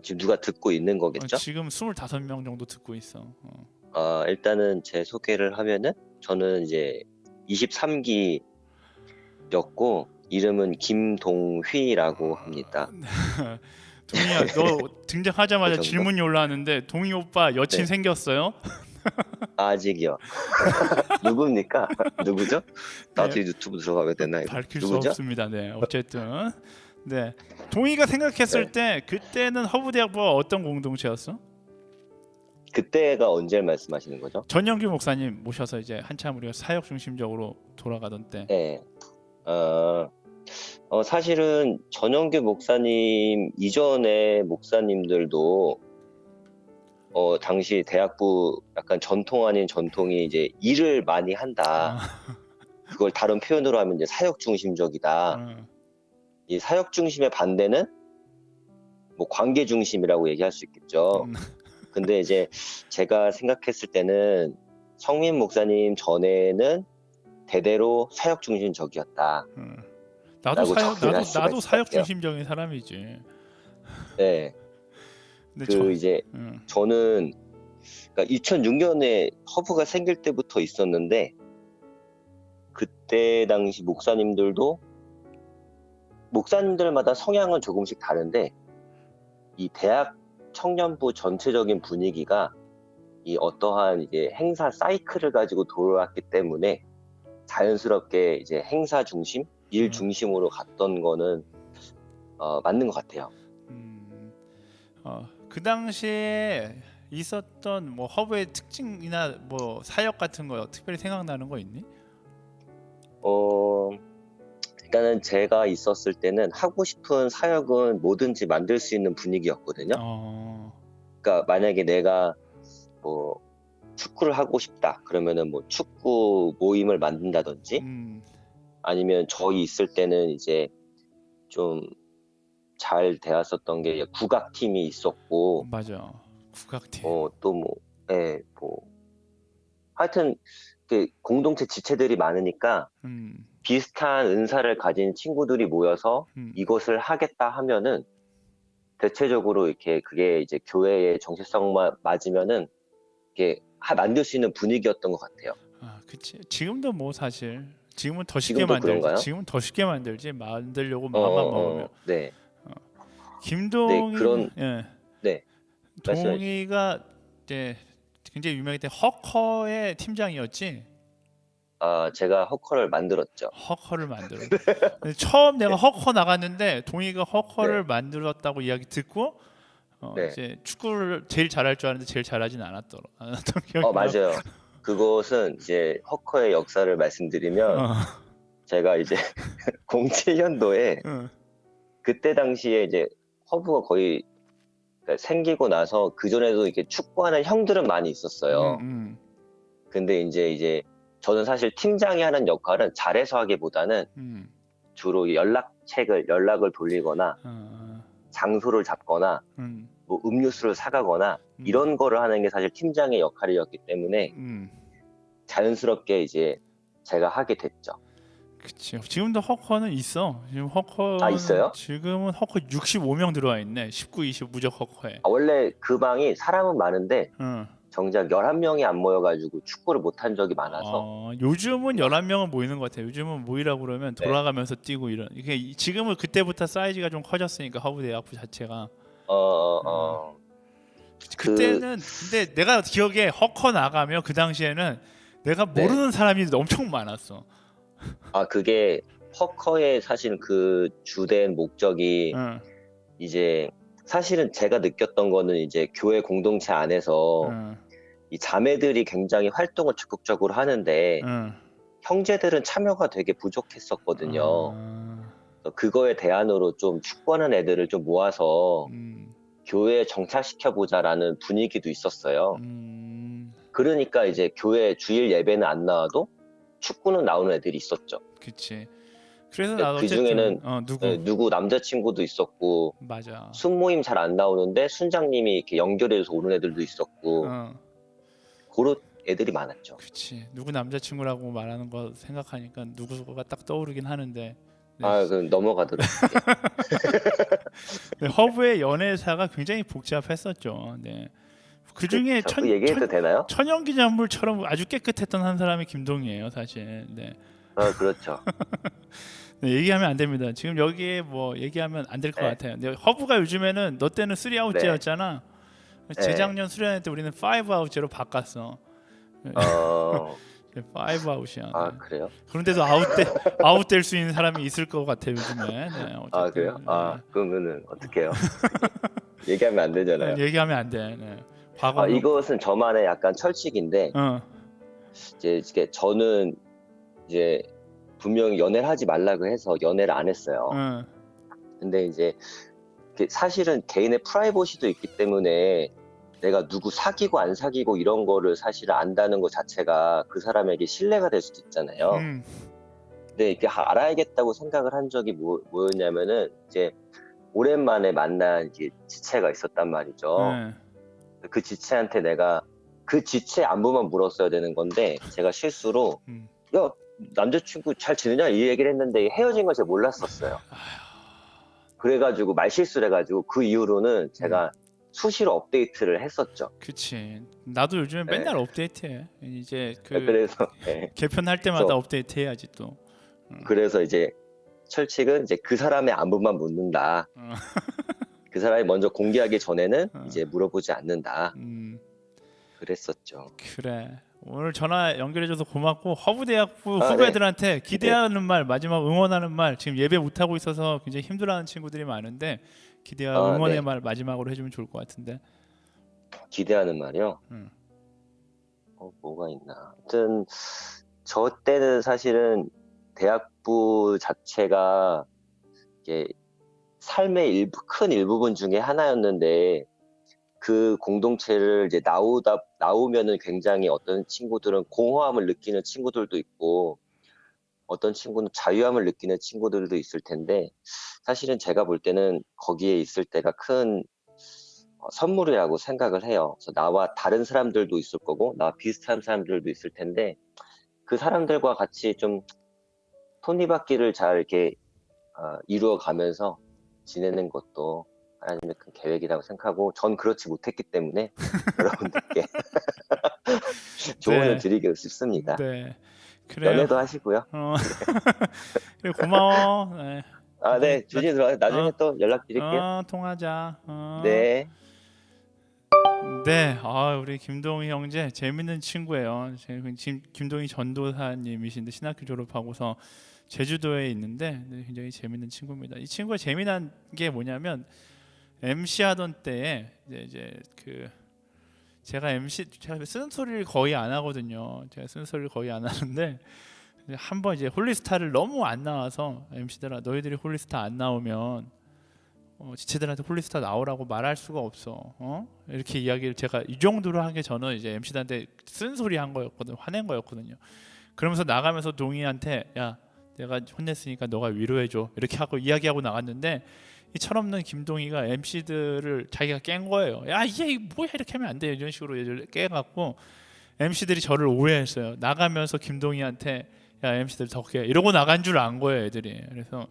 지금 누가 듣고 있는 거겠죠? 지금 25명 정도 듣고 있어. 일단은 제 소개를 하면은 저는 이제 23기였고 이름은 김동휘라고 합니다. 동희야, 너 등장하자마자 그 정도? 질문이 올라왔는데 동희 오빠 여친 네. 생겼어요? 아직이요. 누굽니까? 누구죠? 나도 네. 유튜브 들어가게 되나 이거? 밝힐 누구죠? 수 없습니다. 네, 어쨌든 네, 동희가 생각했을 네. 때 그때는 허브대학부가 어떤 공동체였어? 그때가 언제 말씀하시는 거죠? 전영규 목사님 모셔서 이제 한참 우리가 사역 중심적으로 돌아가던 때. 네. 사실은 전영규 목사님 이전의 목사님들도 당시 대학부 약간 전통 아닌 전통이 이제 일을 많이 한다. 그걸 다른 표현으로 하면 이제 사역 중심적이다. 이 사역 중심의 반대는 뭐 관계 중심이라고 얘기할 수 있겠죠. 근데 이제 제가 생각했을 때는 성민 목사님 전에는 대대로 사역 중심적이었다. 나도 라고 사역 정리할 수가 나도 있을 것 사역 같아요. 중심적인 사람이지. 네. 근데 이제 저는 그러니까 2006년에 허브가 생길 때부터 있었는데 그때 당시 목사님들마다 성향은 조금씩 다른데 이 대학 청년부 전체적인 분위기가 이 어떠한 이제 행사 사이클을 가지고 돌아왔기 때문에 자연스럽게 이제 행사 중심, 일 중심으로 갔던 거는 맞는 것 같아요. 그 당시에 있었던 뭐 허브의 특징이나 뭐 사역 같은 거 특별히 생각나는 거 있니? 일단은 제가 있었을 때는 하고 싶은 사역은 뭐든지 만들 수 있는 분위기였거든요. 그러니까 만약에 내가 뭐 축구를 하고 싶다 그러면은 뭐 축구 모임을 만든다든지 아니면 저희 있을 때는 이제 좀 잘 되었었던 게 국악팀이 있었고 맞아. 국악팀. 또 뭐 하여튼 그 공동체 지체들이 많으니까 비슷한 은사를 가진 친구들이 모여서 이것을 하겠다 하면은 대체적으로 이렇게 그게 이제 교회의 정체성만 맞으면은 이게 만들 수 있는 분위기였던 것 같아요. 그치. 지금도 뭐 사실 지금은 더 쉽게 지금도 만들지. 그런가요? 지금은 더 쉽게 만들지. 만들려고 마음만 먹으면. 네. 김동희, 그런 예. 네. 동희가 이제 굉장히 유명했던 허커의 팀장이었지. 제가 허커를 만들었죠. 허커를 만들어. 처음 내가 허커 나갔는데 동희가 허커를 만들었다고 이야기 듣고 이제 축구를 제일 잘할 줄 알았는데 제일 잘하진 않았던 기억이 맞아요. 그것은 이제 허커의 역사를 말씀드리면 제가 이제 07년도에 그때 당시에 이제 허브가 거의 생기고 나서 그 전에도 이렇게 축구하는 형들은 많이 있었어요. 근데 이제 저는 사실 팀장이 하는 역할은 잘해서 하기보다는 주로 연락을 돌리거나 장소를 잡거나 뭐 음료수를 사가거나 이런 거를 하는 게 사실 팀장의 역할이었기 때문에 자연스럽게 이제 제가 하게 됐죠. 그치. 지금도 허커는 있어. 지금 허커는 있어요? 지금은 허커 65명 들어와 있네. 19, 20 무적 허커에. 원래 그 방이 사람은 많은데 정작 11명이 안 모여가지고 축구를 못한 적이 많아서 요즘은 11명은 모이는 것 같아요. 요즘은 모이라고 그러면 돌아가면서 뛰고 이런. 이게 지금은 그때부터 사이즈가 좀 커졌으니까 허브 대학부 자체가. 그때는 근데 내가 기억에 허커 나가면 그 당시에는 내가 모르는 사람이 엄청 많았어. 그게 허커의 사실 그 주된 목적이 이제 사실은 제가 느꼈던 거는 이제 교회 공동체 안에서 이 자매들이 굉장히 활동을 적극적으로 하는데 형제들은 참여가 되게 부족했었거든요. 그거에 대안으로 좀 축구하는 애들을 좀 모아서 교회에 정착시켜보자라는 분위기도 있었어요. 그러니까 이제 교회 주일 예배는 안 나와도 축구는 나오는 애들이 있었죠. 그치. 그래서 나도 그 중에는 누구 남자친구도 있었고 맞아. 순모임 잘 안 나오는데 순장님이 이렇게 연결해서 오는 애들도 있었고 그런 애들이 많았죠. 그치. 누구 남자친구라고 말하는 거 생각하니까 누구가 딱 떠오르긴 하는데. 그럼 넘어가도록 허브의 연애사가 굉장히 복잡했었죠. 그 중에 얘기해도 되나요? 천연기념물처럼 아주 깨끗했던 한 사람이 김동희예요, 사실. 그렇죠. 얘기하면 안 됩니다. 지금 여기에 뭐 얘기하면 안 될 것 같아요. 허브가 요즘에는 너 때는 3아웃제였잖아. 재작년 수련회 때 우리는 5아웃제로 바꿨어. 5아웃이야. 그래요? 그런데도 아웃될 수 있는 사람이 있을 것 같아요, 요즘에. 그래요? 그러면은 어떡해요? 얘기하면 안 되잖아요. 얘기하면 안 돼. 이것은 저만의 약간 철칙인데 이제 저는 이제 분명히 연애를 하지 말라고 해서 연애를 안 했어요. 근데 이제 사실은 개인의 프라이버시도 있기 때문에 내가 누구 사귀고 안 사귀고 이런 거를 사실 안다는 것 자체가 그 사람에게 신뢰가 될 수도 있잖아요. 네, 이렇게 알아야겠다고 생각을 한 적이 뭐였냐면은 이제 오랜만에 만난 이제 지체가 있었단 말이죠. 네. 그 지체한테 내가 그 지체 안부만 물었어야 되는 건데 제가 실수로 야 남자친구 잘 지내냐 이 얘기를 했는데 헤어진 걸 제가 몰랐었어요. 그래가지고 말실수를 해가지고 그 이후로는 제가 수시로 업데이트를 했었죠. 그치. 나도 요즘에 네. 맨날 업데이트해. 이제 그래서 네. 개편할 때마다 그래서- 업데이트해야지 또. 그래서 이제 철칙은 이제 그 사람의 안부만 묻는다. 그 사람이 먼저 공개하기 전에는 이제 물어보지 않는다. 그랬었죠. 그래. 오늘 전화 연결해줘서 고맙고 허브대학부 아, 후배들한테 기대하는 말, 마지막 응원하는 말. 지금 예배 못 하고 있어서 굉장히 힘들어하는 친구들이 많은데 기대와 응원의 네. 말 마지막으로 해주면 좋을 것 같은데. 기대하는 말이요. 뭐가 있나. 아무튼 저 때는 사실은 대학부 자체가 이게 삶의 큰 일부분 중에 하나였는데 그 공동체를 이제 나오면은 굉장히 어떤 친구들은 공허함을 느끼는 친구들도 있고 어떤 친구는 자유함을 느끼는 친구들도 있을 텐데 사실은 제가 볼 때는 거기에 있을 때가 큰 선물이라고 생각을 해요. 그래서 나와 다른 사람들도 있을 거고 나와 비슷한 사람들도 있을 텐데 그 사람들과 같이 좀 톱니바퀴를 잘 이렇게 이루어 가면서 지내는 것도 하나님의 큰 계획이라고 생각하고 전 그렇지 못했기 때문에 여러분들께 조언을 드리고 싶습니다. 네. 그래요. 연애도 하시고요. 그래, 고마워. 네. 네. 조심히 들어가요. 나중에 또 연락드릴게요. 통하자. 네. 네, 우리 김동희 형제 재밌는 친구예요. 지금 김동희 전도사님이신데 신학교 졸업하고서 제주도에 있는데 굉장히 재밌는 친구입니다. 이 친구가 재미난 게 뭐냐면 MC 하던 때에 제가 쓰는 소리를 거의 안 하거든요. 제가 쓰는 소리를 거의 안 하는데 한번 이제 홀리스타를 너무 안 나와서 MC들아 너희들이 홀리스타 안 나오면 지체들한테 홀리스타 나오라고 말할 수가 없어. 이렇게 이야기를 제가 이 정도로 하기 저는 이제 MC들한테 쓴 소리 한 거였거든, 화낸 거였거든요. 그러면서 나가면서 동희한테 야 내가 혼냈으니까 너가 위로해줘 이렇게 하고 이야기하고 나갔는데 이 철없는 김동희가 MC들을 자기가 깬 거예요. 야 이게 뭐야 이렇게 하면 안 돼 이런 식으로 깨갖고 MC들이 저를 오해했어요. 나가면서 김동희한테 야 MC들 덕해 이러고 나간 줄 안 거예요 애들이. 그래서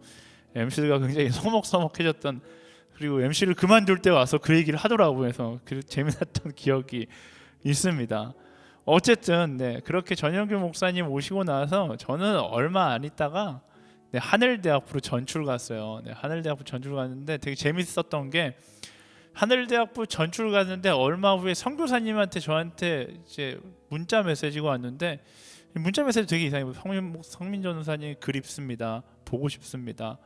MC들과 굉장히 서먹서먹해졌던 그리고 MC를 그만둘 때 와서 그 얘기를 하더라고요. 그래서 재미났던 기억이 있습니다. 어쨌든 그렇게 전영규 목사님 오시고 나서 저는 얼마 안 있다가 하늘대학부로 전출 갔어요. 하늘대학부 전출 갔는데 되게 재밌었던 게 하늘대학부 전출 갔는데 얼마 후에 선교사님한테 저한테 이제 문자 메시지가 왔는데 문자 메시지 되게 이상해요. 성민 전도사님 그립습니다. 보고 싶습니다.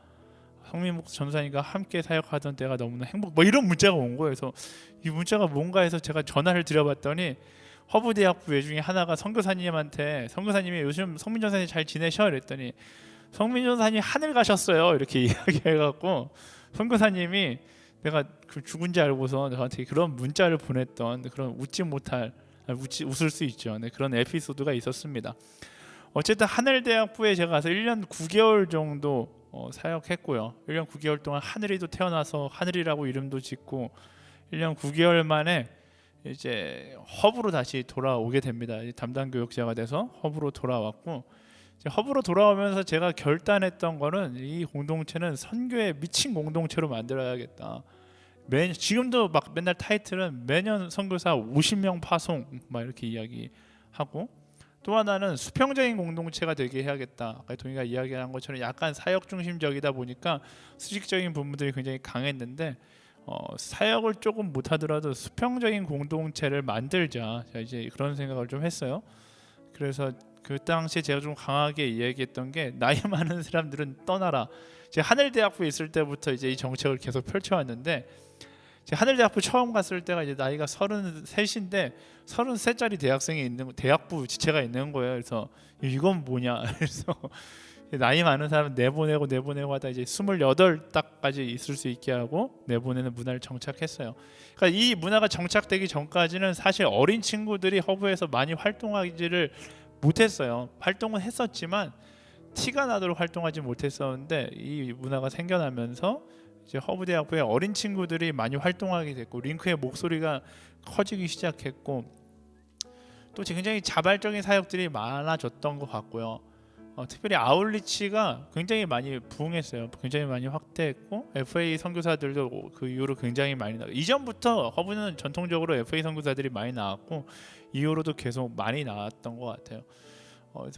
성민 전도사님과 함께 사역하던 때가 너무나 뭐 이런 문자가 온 거예요. 그래서 이 문자가 뭔가 해서 제가 전화를 드려봤더니 허브대학부 외중에 하나가 선교사님한테 선교사님이 요즘 성민 전도사님 잘 지내셔? 이랬더니 성민 전도사님 하늘 가셨어요 이렇게 이야기해갖고 선교사님이 내가 그 죽은지 알고서 저한테 그런 문자를 보냈던 그런 웃을 수 있죠. 그런 에피소드가 있었습니다. 어쨌든 하늘대학부에 제가 가서 1년 9개월 정도 사역했고요. 1년 9개월 동안 하늘이도 태어나서 하늘이라고 이름도 짓고 1년 9개월 만에 이제 허브로 다시 돌아오게 됩니다. 담당 교역자가 돼서 허브로 돌아왔고 허브로 돌아오면서 제가 결단했던 거는 이 공동체는 선교에 미친 공동체로 만들어야겠다. 지금도 막 맨날 타이틀은 매년 선교사 50명 파송 막 이렇게 이야기하고 또 하나는 수평적인 공동체가 되게 해야겠다. 아까 동희가 이야기한 것처럼 약간 사역 중심적이다 보니까 수직적인 부분들이 굉장히 강했는데 사역을 조금 못하더라도 수평적인 공동체를 만들자. 이제 그런 생각을 좀 했어요. 그래서 그 당시에 제가 좀 강하게 이야기했던 게 나이 많은 사람들은 떠나라. 제가 하늘대학부에 있을 때부터 이제 이 정책을 계속 펼쳐왔는데 제가 하늘대학부 처음 갔을 때가 이제 나이가 33인데 33짜리 대학생이 있는 대학부 지체가 있는 거예요. 그래서 이건 뭐냐. 그래서 나이 많은 사람 내보내고 하다 이제 28딱까지 있을 수 있게 하고 내보내는 문화를 정착했어요. 그러니까 이 문화가 정착되기 전까지는 사실 어린 친구들이 허브에서 많이 활동하지를 못했어요. 활동은 했었지만 티가 나도록 활동하지 못했었는데 이 문화가 생겨나면서 이제 허브대학부의 어린 친구들이 많이 활동하게 됐고 링크의 목소리가 커지기 시작했고 또 굉장히 자발적인 사역들이 많아졌던 것 같고요. 특별히 아울리치가 굉장히 많이 부흥했어요. 굉장히 많이 확대했고 FA 선교사들도 그 이후로 굉장히 많이 이전부터 허브는 전통적으로 FA 선교사들이 많이 나왔고 이후로도 계속 많이 나왔던 것 같아요.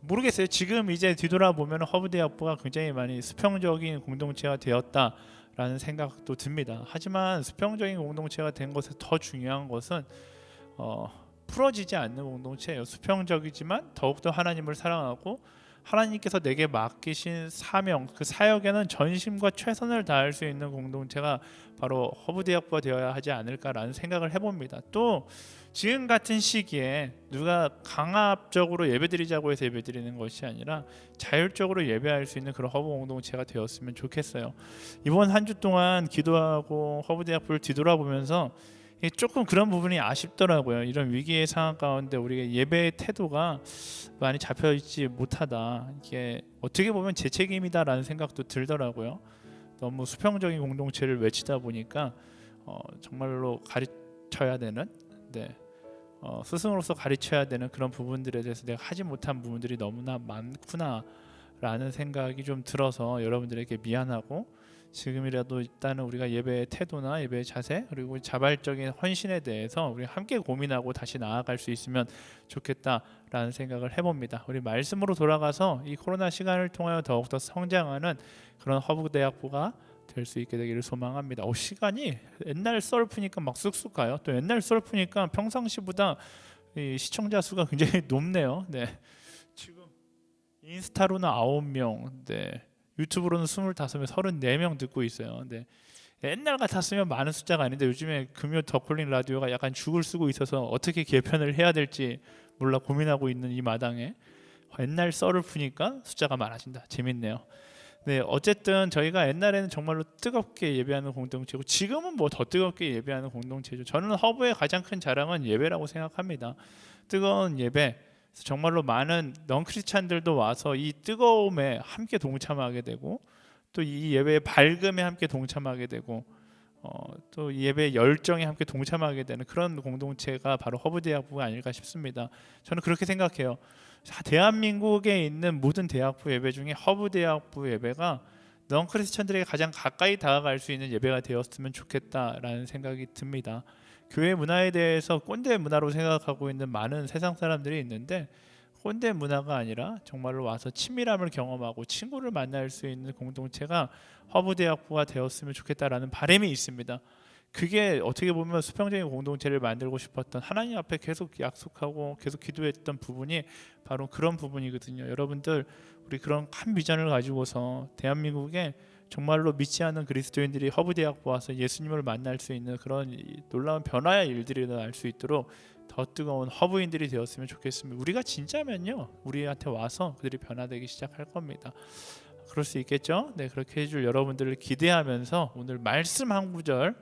모르겠어요. 지금 이제 뒤돌아보면 허브대학부가 굉장히 많이 수평적인 공동체가 되었다라는 생각도 듭니다. 하지만 수평적인 공동체가 된 것에 더 중요한 것은 풀어지지 않는 공동체예요. 수평적이지만 더욱더 하나님을 사랑하고 하나님께서 내게 맡기신 사명, 그 사역에는 전심과 최선을 다할 수 있는 공동체가 바로 허브대학부가 되어야 하지 않을까라는 생각을 해봅니다. 또 지금 같은 시기에 누가 강압적으로 예배드리자고 해서 예배드리는 것이 아니라 자율적으로 예배할 수 있는 그런 허브 공동체가 되었으면 좋겠어요. 이번 한 주 동안 기도하고 허브대학부를 뒤돌아보면서 조금 그런 부분이 아쉽더라고요. 이런 위기의 상황 가운데 우리가 예배의 태도가 많이 잡혀있지 못하다. 이게 어떻게 보면 제 책임이다라는 생각도 들더라고요. 너무 수평적인 공동체를 외치다 보니까 정말로 가르쳐야 되는 스승으로서 가르쳐야 되는 그런 부분들에 대해서 내가 하지 못한 부분들이 너무나 많구나라는 생각이 좀 들어서 여러분들에게 미안하고 지금이라도 일단은 우리가 예배의 태도나 예배의 자세 그리고 자발적인 헌신에 대해서 우리 함께 고민하고 다시 나아갈 수 있으면 좋겠다라는 생각을 해봅니다. 우리 말씀으로 돌아가서 이 코로나 시간을 통하여 더욱더 성장하는 그런 허브대학부가 될 수 있게 되기를 소망합니다. 시간이 옛날 썰프니까 막 쑥쑥 가요. 또 옛날 썰프니까 평상시보다 이 시청자 수가 굉장히 높네요. 네, 지금 인스타로는 9명, 유튜브로는 25명, 34명 듣고 있어요. 옛날 같았으면 많은 숫자가 아닌데 요즘에 금요 더콜링 라디오가 약간 죽을 쓰고 있어서 어떻게 개편을 해야 될지 몰라 고민하고 있는 이 마당에 옛날 썰을 푸니까 숫자가 많아진다. 재밌네요. 어쨌든 저희가 옛날에는 정말로 뜨겁게 예배하는 공동체고 지금은 뭐 더 뜨겁게 예배하는 공동체죠. 저는 허브의 가장 큰 자랑은 예배라고 생각합니다. 뜨거운 예배, 정말로 많은 넌크리스찬들도 와서 이 뜨거움에 함께 동참하게 되고 또 이 예배의 밝음에 함께 동참하게 되고 또 이 예배의 열정에 함께 동참하게 되는 그런 공동체가 바로 허브대학부가 아닐까 싶습니다. 저는 그렇게 생각해요. 대한민국에 있는 모든 대학부 예배 중에 허브대학부 예배가 넌크리스천들에게 가장 가까이 다가갈 수 있는 예배가 되었으면 좋겠다라는 생각이 듭니다. 교회 문화에 대해서 꼰대 문화로 생각하고 있는 많은 세상 사람들이 있는데 꼰대 문화가 아니라 정말로 와서 친밀함을 경험하고 친구를 만날 수 있는 공동체가 허브대학부가 되었으면 좋겠다라는 바람이 있습니다. 그게 어떻게 보면 수평적인 공동체를 만들고 싶었던 하나님 앞에 계속 약속하고 계속 기도했던 부분이 바로 그런 부분이거든요. 여러분들 우리 그런 큰 비전을 가지고서 대한민국에 정말로 믿지 않는 그리스도인들이 허브대학부 와서 예수님을 만날 수 있는 그런 놀라운 변화의 일들이 일어날 수 있도록 더 뜨거운 허브인들이 되었으면 좋겠습니다. 우리가 진짜면요 우리한테 와서 그들이 변화되기 시작할 겁니다. 그럴 수 있겠죠? 그렇게 해줄 여러분들을 기대하면서 오늘 말씀 한 구절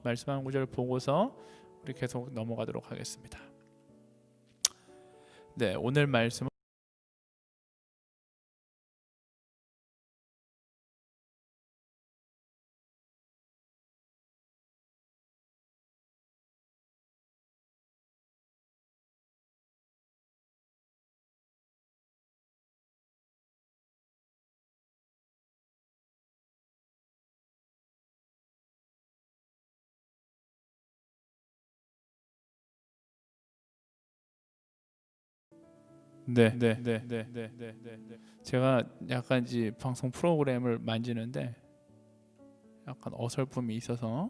말씀 한 구절 보고서 우리 계속 넘어가도록 하겠습니다. 오늘 말씀은 제가 약간 이제 방송 프로그램을 만지는데 약간 어설픔이 있어서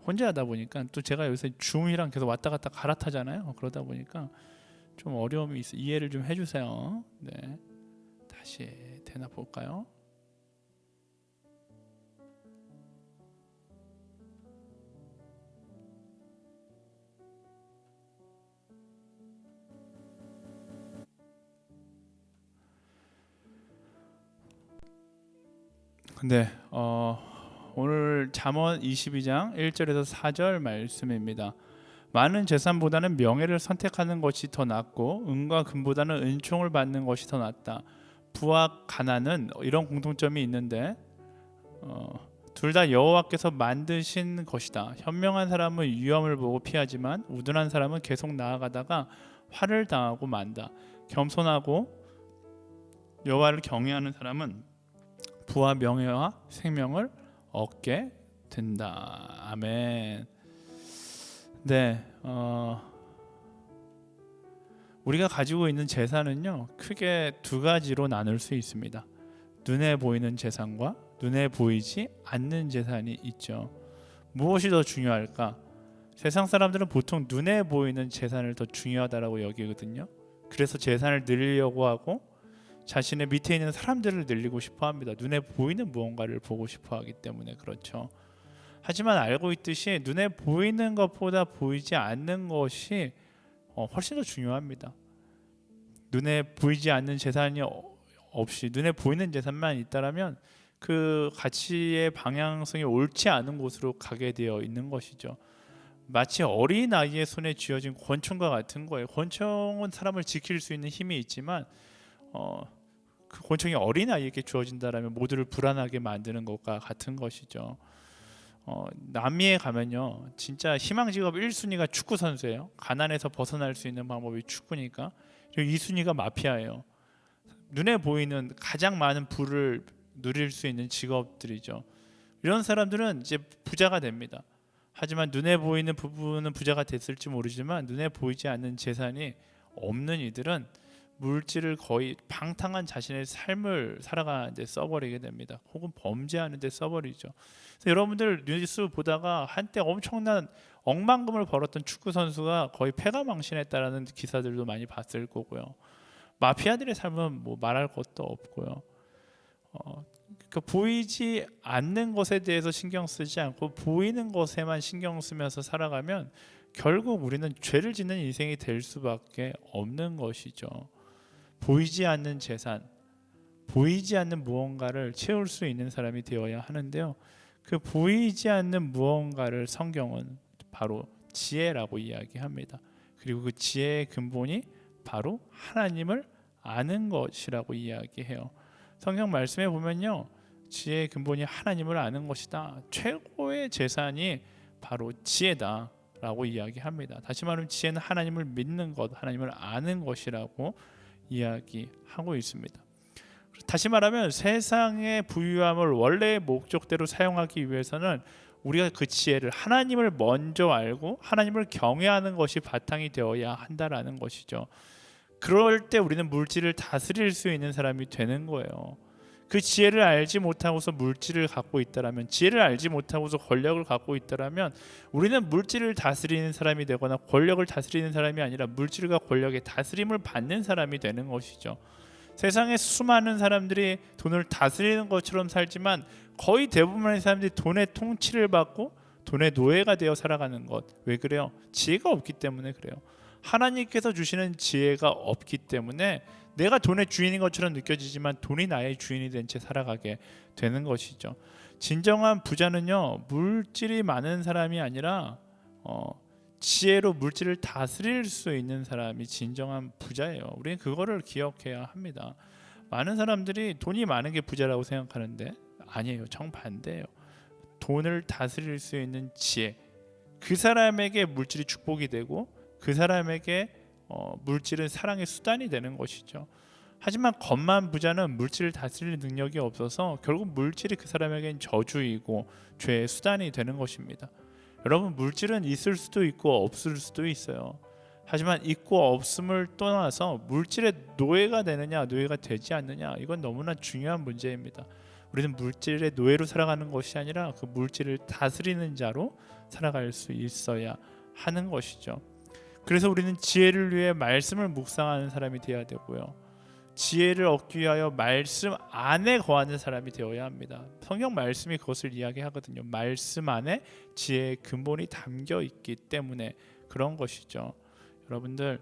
혼자 하다 보니까 또 제가 요새 줌이랑 계속 왔다 갔다 갈아타잖아요. 그러다 보니까 좀 어려움이 있어. 이해를 좀 해주세요. 다시 되나 볼까요? 오늘 잠언 22장 1절에서 4절 말씀입니다. 많은 재산보다는 명예를 선택하는 것이 더 낫고 은과 금보다는 은총을 받는 것이 더 낫다. 부와 가난은 이런 공통점이 있는데 둘 다 여호와께서 만드신 것이다. 현명한 사람은 위험을 보고 피하지만 우둔한 사람은 계속 나아가다가 화를 당하고 만다. 겸손하고 여호와를 경외하는 사람은 부와 명예와 생명을 얻게 된다. 아멘. 네, 우리가 가지고 있는 재산은요 크게 두 가지로 나눌 수 있습니다. 눈에 보이는 재산과 눈에 보이지 않는 재산이 있죠. 무엇이 더 중요할까? 세상 사람들은 보통 눈에 보이는 재산을 더 중요하다고 여기거든요. 그래서 재산을 늘리려고 하고 자신의 밑에 있는 사람들을 늘리고 싶어 합니다. 눈에 보이는 무언가를 보고 싶어 하기 때문에 그렇죠. 하지만 알고 있듯이 눈에 보이는 것보다 보이지 않는 것이 훨씬 더 중요합니다. 눈에 보이지 않는 재산이 없이 눈에 보이는 재산만 있다라면 그 가치의 방향성이 옳지 않은 곳으로 가게 되어 있는 것이죠. 마치 어린 아이의 손에 쥐어진 권총과 같은 거예요. 권총은 사람을 지킬 수 있는 힘이 있지만 그 권총이 어린 아이에게 주어진다라면 모두를 불안하게 만드는 것과 같은 것이죠. 남미에 가면요 진짜 희망 직업 1순위가 축구 선수예요. 가난에서 벗어날 수 있는 방법이 축구니까. 그리고 2순위가 마피아예요. 눈에 보이는 가장 많은 부를 누릴 수 있는 직업들이죠. 이런 사람들은 이제 부자가 됩니다. 하지만 눈에 보이는 부분은 부자가 됐을지 모르지만 눈에 보이지 않는 재산이 없는 이들은 물질을 거의 방탕한 자신의 삶을 살아가는 데 써버리게 됩니다. 혹은 범죄하는 데 써버리죠. 그래서 여러분들 뉴스 보다가 한때 엄청난 억만금을 벌었던 축구 선수가 거의 패가망신했다라는 기사들도 많이 봤을 거고요. 마피아들의 삶은 뭐 말할 것도 없고요. 그러니까 보이지 않는 것에 대해서 신경 쓰지 않고 보이는 것에만 신경 쓰면서 살아가면 결국 우리는 죄를 짓는 인생이 될 수밖에 없는 것이죠. 보이지 않는 재산, 보이지 않는 무언가를 채울 수 있는 사람이 되어야 하는데요. 그 보이지 않는 무언가를 성경은 바로 지혜라고 이야기합니다. 그리고 그 지혜의 근본이 바로 하나님을 아는 것이라고 이야기해요. 성경 말씀에 보면요, 지혜의 근본이 하나님을 아는 것이다. 최고의 재산이 바로 지혜다라고 이야기합니다. 다시 말하면 지혜는 하나님을 믿는 것, 하나님을 아는 것이라고 이야기하고 있습니다. 다시 말하면 세상의 부유함을 원래의 목적대로 사용하기 위해서는 우리가 그 지혜를 하나님을 먼저 알고 하나님을 경외하는 것이 바탕이 되어야 한다라는 것이죠. 그럴 때 우리는 물질을 다스릴 수 있는 사람이 되는 거예요. 그 지혜를 알지 못하고서 물질을 갖고 있다라면, 지혜를 알지 못하고서 권력을 갖고 있다라면 우리는 물질을 다스리는 사람이 되거나 권력을 다스리는 사람이 아니라 물질과 권력의 다스림을 받는 사람이 되는 것이죠. 세상에 수많은 사람들이 돈을 다스리는 것처럼 살지만 거의 대부분의 사람들이 돈의 통치를 받고 돈의 노예가 되어 살아가는 것. 왜 그래요? 지혜가 없기 때문에 그래요. 하나님께서 주시는 지혜가 없기 때문에 내가 돈의 주인인 것처럼 느껴지지만 돈이 나의 주인이 된 채 살아가게 되는 것이죠. 진정한 부자는요, 물질이 많은 사람이 아니라 지혜로 물질을 다스릴 수 있는 사람이 진정한 부자예요. 우리는 그거를 기억해야 합니다. 많은 사람들이 돈이 많은 게 부자라고 생각하는데 아니에요. 정반대예요. 돈을 다스릴 수 있는 지혜, 그 사람에게 물질이 축복이 되고 그 사람에게 물질은 사랑의 수단이 되는 것이죠. 하지만 겉만 부자는 물질을 다스릴 능력이 없어서 결국 물질이 그 사람에게는 저주이고 죄의 수단이 되는 것입니다. 여러분, 물질은 있을 수도 있고 없을 수도 있어요. 하지만 있고 없음을 떠나서 물질의 노예가 되느냐 노예가 되지 않느냐, 이건 너무나 중요한 문제입니다. 우리는 물질의 노예로 살아가는 것이 아니라 그 물질을 다스리는 자로 살아갈 수 있어야 하는 것이죠. 그래서 우리는 지혜를 위해 말씀을 묵상하는 사람이 되어야 되고요, 지혜를 얻기 위하여 말씀 안에 거하는 사람이 되어야 합니다. 성경 말씀이 그것을 이야기하거든요. 말씀 안에 지혜의 근본이 담겨 있기 때문에 그런 것이죠. 여러분들,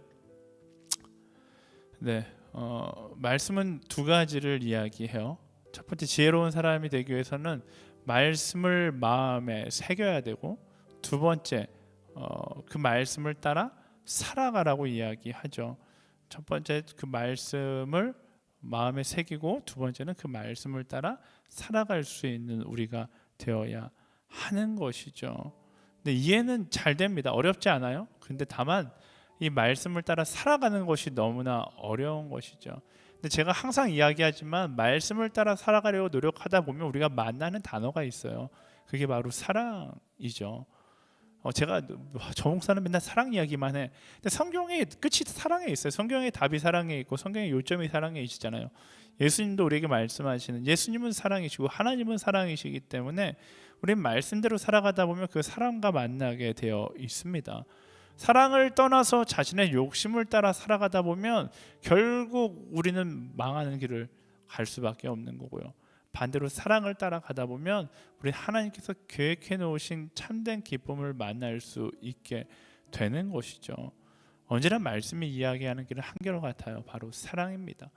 말씀은 두 가지를 이야기해요. 첫 번째, 지혜로운 사람이 되기 위해서는 말씀을 마음에 새겨야 되고, 두 번째, 그 말씀을 따라 살아가라고 이야기하죠. 첫 번째 그 말씀을 마음에 새기고 두 번째는 그 말씀을 따라 살아갈 수 있는 우리가 되어야 하는 것이죠. 근데 이해는 잘 됩니다. 어렵지 않아요. 근데 다만 이 말씀을 따라 살아가는 것이 너무나 어려운 것이죠. 근데 제가 항상 이야기하지만 말씀을 따라 살아가려고 노력하다 보면 우리가 만나는 단어가 있어요. 그게 바로 사랑이죠. 제가 저 목사는 맨날 사랑 이야기만 해. 근데 성경의 끝이 사랑에 있어요. 성경의 답이 사랑에 있고 성경의 요점이 사랑에 있잖아요. 예수님도 우리에게 말씀하시는 예수님은 사랑이시고 하나님은 사랑이시기 때문에 우리는 말씀대로 살아가다 보면 그 사랑과 만나게 되어 있습니다. 사랑을 떠나서 자신의 욕심을 따라 살아가다 보면 결국 우리는 망하는 길을 갈 수밖에 없는 거고요. 반대로 사랑을 따라가다 보면 우리 하나님께서 계획해 놓으신 참된 기쁨을 만날 수 있게 되는 것이죠. 언제나 말씀이 이야기하는 길은 한결 같아요. 바로 사랑입니다.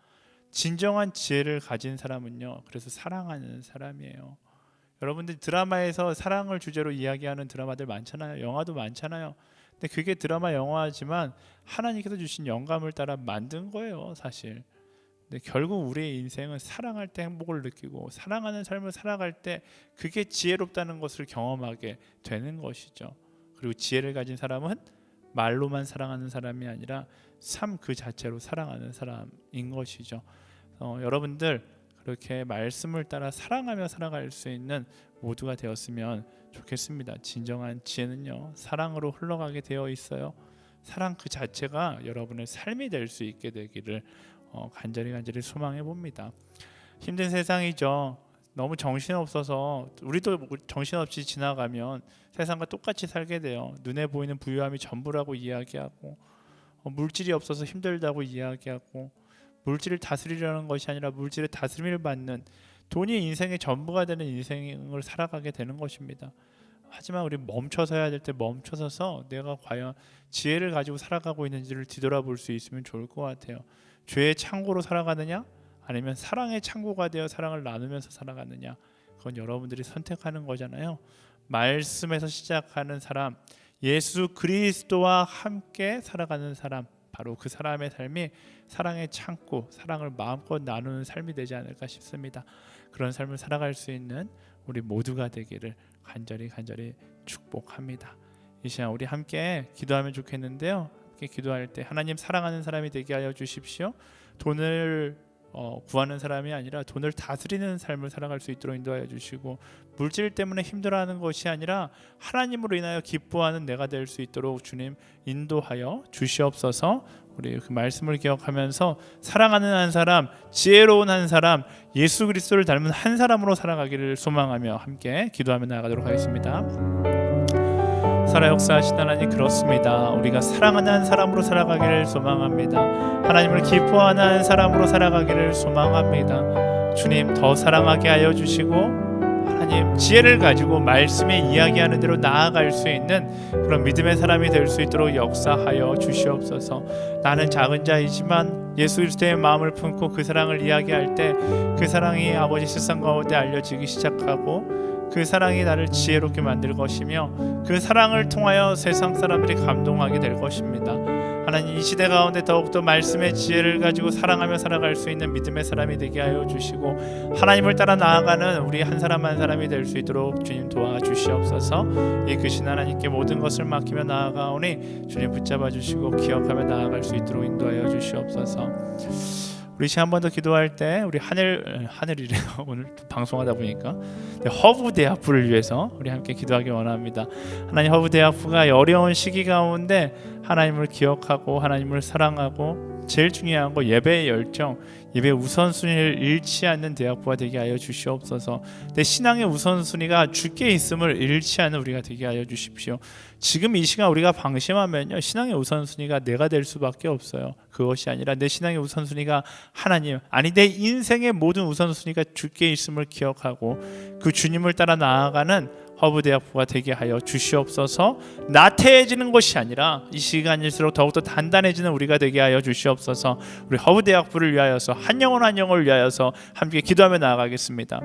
진정한 지혜를 가진 사람은요, 그래서 사랑하는 사람이에요. 여러분들 드라마에서 사랑을 주제로 이야기하는 드라마들 많잖아요. 영화도 많잖아요. 근데 그게 드라마 영화지만 하나님께서 주신 영감을 따라 만든 거예요, 사실. 근데 결국 우리의 인생은 사랑할 때 행복을 느끼고 사랑하는 삶을 살아갈 때 그게 지혜롭다는 것을 경험하게 되는 것이죠. 그리고 지혜를 가진 사람은 말로만 사랑하는 사람이 아니라 삶 그 자체로 사랑하는 사람인 것이죠. 여러분들 그렇게 말씀을 따라 사랑하며 살아갈 수 있는 모두가 되었으면 좋겠습니다. 진정한 지혜는요, 사랑으로 흘러가게 되어 있어요. 사랑 그 자체가 여러분의 삶이 될 수 있게 되기를 간절히 소망해 봅니다. 힘든 세상이죠. 너무 정신없어서 우리도 정신없이 지나가면 세상과 똑같이 살게 돼요. 눈에 보이는 부유함이 전부라고 이야기하고 물질이 없어서 힘들다고 이야기하고 물질을 다스리려는 것이 아니라 물질의 다스림을 받는 돈이 인생의 전부가 되는 인생을 살아가게 되는 것입니다. 하지만 우리 멈춰서야 될 때 멈춰서서 내가 과연 지혜를 가지고 살아가고 있는지를 뒤돌아볼 수 있으면 좋을 것 같아요. 죄의 창고로 살아가느냐 아니면 사랑의 창고가 되어 사랑을 나누면서 살아가느냐, 그건 여러분들이 선택하는 거잖아요. 말씀에서 시작하는 사람, 예수 그리스도와 함께 살아가는 사람, 바로 그 사람의 삶이 사랑의 창고, 사랑을 마음껏 나누는 삶이 되지 않을까 싶습니다. 그런 삶을 살아갈 수 있는 우리 모두가 되기를 간절히 축복합니다. 이 시간 우리 함께 기도하면 좋겠는데요. 함께 기도할 때 하나님 사랑하는 사람이 되게 하여 주십시오. 돈을 구하는 사람이 아니라 돈을 다스리는 삶을 살아갈 수 있도록 인도하여 주시고, 물질 때문에 힘들어하는 것이 아니라 하나님으로 인하여 기뻐하는 내가 될 수 있도록 주님 인도하여 주시옵소서. 우리 그 말씀을 기억하면서 사랑하는 한 사람, 지혜로운 한 사람, 예수 그리스도를 닮은 한 사람으로 살아가기를 소망하며 함께 기도하며 나아가도록 하겠습니다. 살아 역사하신 하나님, 그렇습니다. 우리가 사랑하는 한 사람으로 살아가기를 소망합니다. 하나님을 기뻐하는 한 사람으로 살아가기를 소망합니다. 주님, 더 사랑하게 하여 주시고 하나님 지혜를 가지고 말씀에 이야기하는 대로 나아갈 수 있는 그런 믿음의 사람이 될 수 있도록 역사하여 주시옵소서. 나는 작은 자이지만 예수 그리스도의 마음을 품고 그 사랑을 이야기할 때 그 사랑이 아버지 세상 가운데 알려지기 시작하고 그 사랑이 나를 지혜롭게 만들 것이며 그 사랑을 통하여 세상 사람들이 감동하게 될 것입니다. 하나님, 이 시대 가운데 더욱더 말씀의 지혜를 가지고 사랑하며 살아갈 수 있는 믿음의 사람이 되게 하여 주시고 하나님을 따라 나아가는 우리 한 사람 한 사람이 될 수 있도록 주님 도와주시옵소서. 이 크신 하나님께 모든 것을 맡기며 나아가오니 주님 붙잡아 주시고 기억하며 나아갈 수 있도록 인도하여 주시옵소서. 우리 시간 한 번 더 기도할 때 우리 하늘이래요. 오늘 방송하다 보니까 허브대학부를 위해서 우리 함께 기도하기 원합니다. 하나님, 허브대학부가 어려운 시기 가운데 하나님을 기억하고 하나님을 사랑하고 제일 중요한 거 예배의 열정, 예배 우선순위를 잃지 않는 대학부가 되게 하여 주시옵소서. 내 신앙의 우선순위가 주께 있음을 잃지 않는 우리가 되게 하여 주십시오. 지금 이 시간 우리가 방심하면요, 신앙의 우선순위가 내가 될 수밖에 없어요. 그것이 아니라 내 신앙의 우선순위가 하나님, 아니 내 인생의 모든 우선순위가 주께 있음을 기억하고 그 주님을 따라 나아가는 허브대학부가 되게 하여 주시옵소서. 나태해지는 것이 아니라 이 시간일수록 더욱더 단단해지는 우리가 되게 하여 주시옵소서. 우리 허브대학부를 위하여서 한 영혼 한 영혼을 위하여서 함께 기도하며 나아가겠습니다.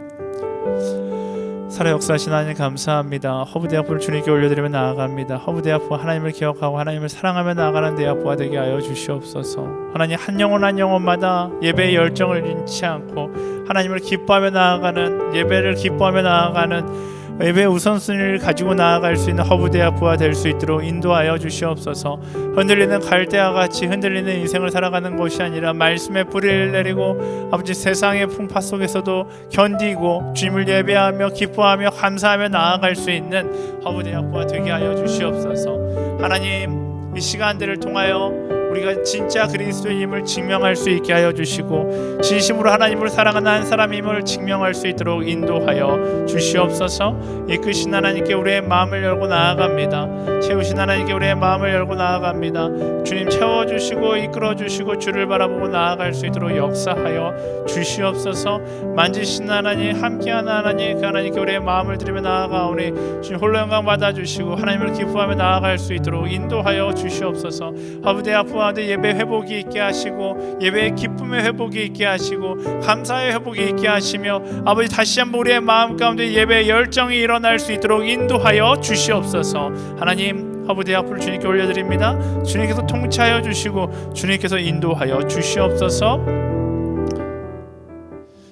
살아 역사하신 하나님 감사합니다. 허브대학부를 주님께 올려드리며 나아갑니다. 허브대학부 하나님을 기억하고 하나님을 사랑하며 나아가는 대학부가 되게 하여 주시옵소서. 하나님 한 영혼 한 영혼마다 예배의 열정을 잃지 않고 하나님을 기뻐하며 나아가는, 예배를 기뻐하며 나아가는 예배 우선순위를 가지고 나아갈 수 있는 허브대학부가 될 수 있도록 인도하여 주시옵소서. 흔들리는 갈대와 같이 흔들리는 인생을 살아가는 것이 아니라 말씀의 뿌리를 내리고 아버지 세상의 풍파 속에서도 견디고 주님을 예배하며 기뻐하며 감사하며 나아갈 수 있는 허브대학부가 되게 하여 주시옵소서. 하나님 이 시간들을 통하여 우리가 진짜 그리스도인임을 증명할 수 있게 하여 주시고 진심으로 하나님을 사랑하는 한 사람임을 증명할 수 있도록 인도하여 주시옵소서. 이끄신 하나님께 우리의 마음을 열고 나아갑니다. 채우신 하나님께 우리의 마음을 열고 나아갑니다. 주님 채워주시고 이끌어주시고 주를 바라보고 나아갈 수 있도록 역사하여 주시옵소서. 만지신 하나님, 함께하는 하나님, 그 하나님께 우리의 마음을 드리며 나아가오니 주님 홀로 영광 받아주시고 하나님을 기뻐하며 나아갈 수 있도록 인도하여 주시옵소서. 허브대 앞으로 예배 회복이 있게 하시고 예배의 기쁨의 회복이 있게 하시고 감사의 회복이 있게 하시며 아버지 다시 한번 우리의 마음 가운데 예배의 열정이 일어날 수 있도록 인도하여 주시옵소서. 하나님 허브대 앞으로 주님께 올려드립니다. 주님께서 통치하여 주시고 주님께서 인도하여 주시옵소서.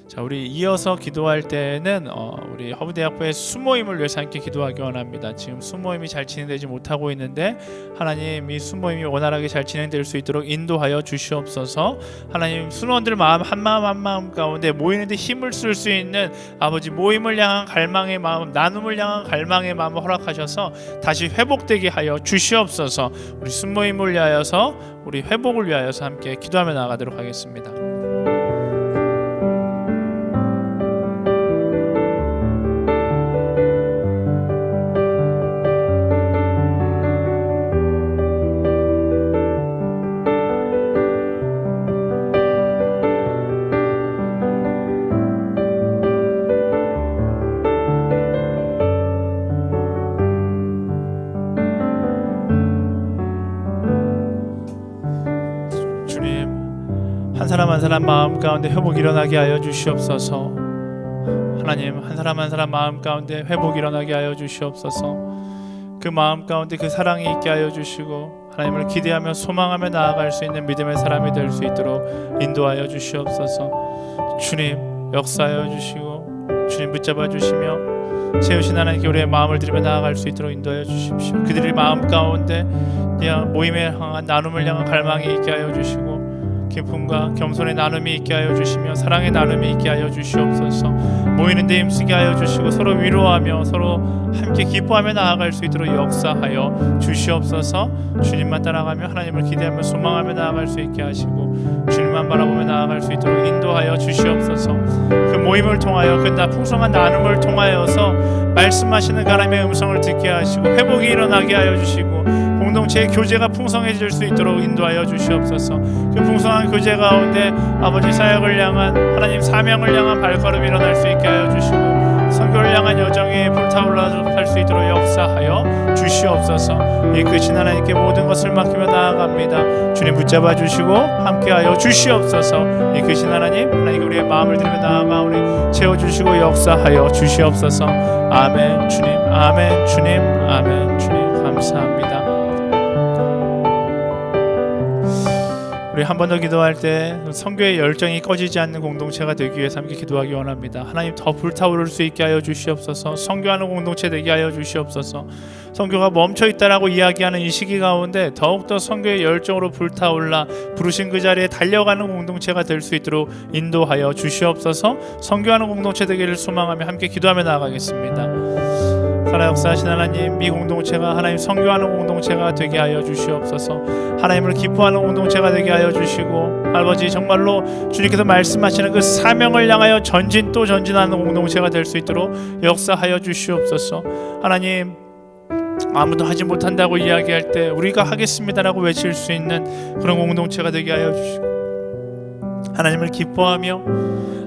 자, 우리 이어서 기도할 때는 우리 허브대학부의 수모임을 위해서 함께 기도하기 원합니다. 지금 수모임이 잘 진행되지 못하고 있는데 하나님 이 수모임이 원활하게 잘 진행될 수 있도록 인도하여 주시옵소서. 하나님 수모원들 마음 한 마음 가운데 모이는데 힘을 쓸 수 있는 아버지 모임을 향한 갈망의 마음, 나눔을 향한 갈망의 마음을 허락하셔서 다시 회복되게 하여 주시옵소서. 우리 수모임을 위하여서 우리 회복을 위하여서 함께 기도하며 나아가도록 하겠습니다. 한 사람 마음 가운데 회복이 일어나게 하여 주시옵소서. 하나님 한 사람 마음 가운데 회복이 일어나게 하여 주시옵소서. 그 마음 가운데 그 사랑이 있게 하여 주시고 하나님을 기대하며 소망하며 나아갈 수 있는 믿음의 사람이 될 수 있도록 인도하여 주시옵소서. 주님 역사하여 주시고 주님 붙잡아 주시며 채우신 하나님께 우리의 마음을 드리며 나아갈 수 있도록 인도하여 주십시오. 그들의 마음 가운데 모임에 향한 나눔을 향한 갈망이 있게 하여 주시고 기쁨과 겸손의 나눔이 있게 하여 주시며 사랑의 나눔이 있게 하여 주시옵소서. 모이는 데 힘쓰게 하여 주시고 서로 위로하며 서로 함께 기뻐하며 나아갈 수 있도록 역사하여 주시옵소서. 주님만 따라가며 하나님을 기대하며 소망하며 나아갈 수 있게 하시고 주님만 바라보며 나아갈 수 있도록 인도하여 주시옵소서. 그 모임을 통하여 그 풍성한 나눔을 통하여서 말씀하시는 하나님의 음성을 듣게 하시고 회복이 일어나게 하여 주시고 공동체의 교제가 풍성해질 수 있도록 인도하여 주시옵소서. 그 풍성한 교제 가운데 아버지 사역을 향한 하나님 사명을 향한 발걸음이 일어날 수 있게 하여 주시고 선교를 향한 여정에 불타올라 갈 수 있도록 역사하여 주시옵소서. 이끄신 하나님께 모든 것을 맡기며 나아갑니다. 주님 붙잡아 주시고 함께하여 주시옵소서. 이끄신 하나님, 하나님께 우리의 마음을 드리며 나아가오니 채워주시고 역사하여 주시옵소서. 아멘. 주님, 아멘. 주님, 아멘. 주님 감사합니다. 우리 한 번 더 기도할 때 선교의 열정이 꺼지지 않는 공동체가 되기 위해서 함께 기도하기 원합니다. 하나님 더 불타오를 수 있게 하여 주시옵소서. 선교하는 공동체 되게 하여 주시옵소서. 선교가 멈춰있다라고 이야기하는 이 시기 가운데 더욱더 선교의 열정으로 불타올라 부르신 그 자리에 달려가는 공동체가 될 수 있도록 인도하여 주시옵소서. 선교하는 공동체 되기를 소망하며 함께 기도하며 나아가겠습니다. 살아 역사하신 하나님, 이 공동체가 하나님 선교하는 공동체가 되게 하여 주시옵소서. 하나님을 기뻐하는 공동체가 되게 하여 주시고 아버지 정말로 주님께서 말씀하시는 그 사명을 향하여 전진 또 전진하는 공동체가 될 수 있도록 역사하여 주시옵소서. 하나님 아무도 하지 못한다고 이야기할 때 우리가 하겠습니다라고 외칠 수 있는 그런 공동체가 되게 하여 주시고 하나님을 기뻐하며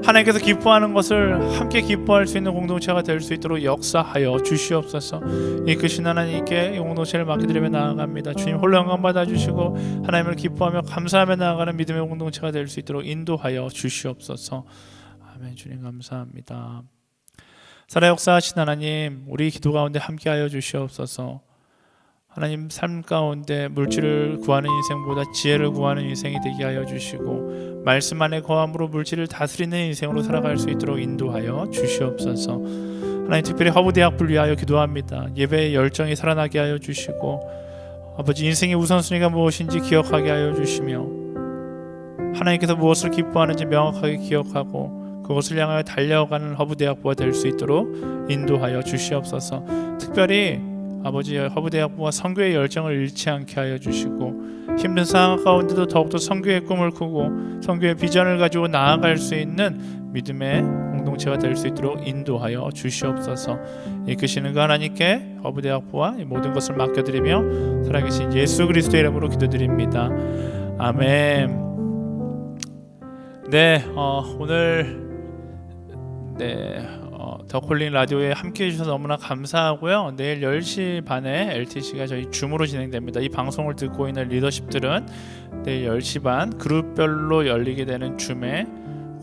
하나님께서 기뻐하는 것을 함께 기뻐할 수 있는 공동체가 될 수 있도록 역사하여 주시옵소서. 이끄신 하나님께 이 공동체를 맡겨드리며 나아갑니다. 주님 홀로 영광 받아주시고 하나님을 기뻐하며 감사하며 나아가는 믿음의 공동체가 될 수 있도록 인도하여 주시옵소서. 아멘. 주님 감사합니다. 살아 역사하신 하나님, 우리 기도 가운데 함께하여 주시옵소서. 하나님, 삶 가운데 물질을 구하는 인생보다 지혜를 구하는 인생이 되게 하여 주시고, 말씀 안에 거함으로 물질을 다스리는 인생으로 살아갈 수 있도록 인도하여 주시옵소서. 하나님, 특별히 허브대학부를 위하여 기도합니다. 예배의 열정이 살아나게 하여 주시고, 아버지, 인생의 우선순위가 무엇인지 기억하게 하여 주시며, 하나님께서 무엇을 기뻐하는지 명확하게 기억하고 그것을 향하여 달려가는 허브대학부가 될 수 있도록 인도하여 주시옵소서. 특별히 아버지, 허브대학부가 선교의 열정을 잃지 않게 하여 주시고, 힘든 상황 가운데도 더욱더 선교의 꿈을 꾸고 선교의 비전을 가지고 나아갈 수 있는 믿음의 공동체가 될 수 있도록 인도하여 주시옵소서. 이끄시는 그 하나님께 허브대학부와 이 모든 것을 맡겨드리며 살아계신 예수 그리스도의 이름으로 기도드립니다. 아멘. 네, 오늘 더콜링 라디오에 함께해 주셔서 너무나 감사하고요. 내일 10시 반에 LTC가 저희 줌으로 진행됩니다. 이 방송을 듣고 있는 리더십들은 내일 10시 반 그룹별로 열리게 되는 줌에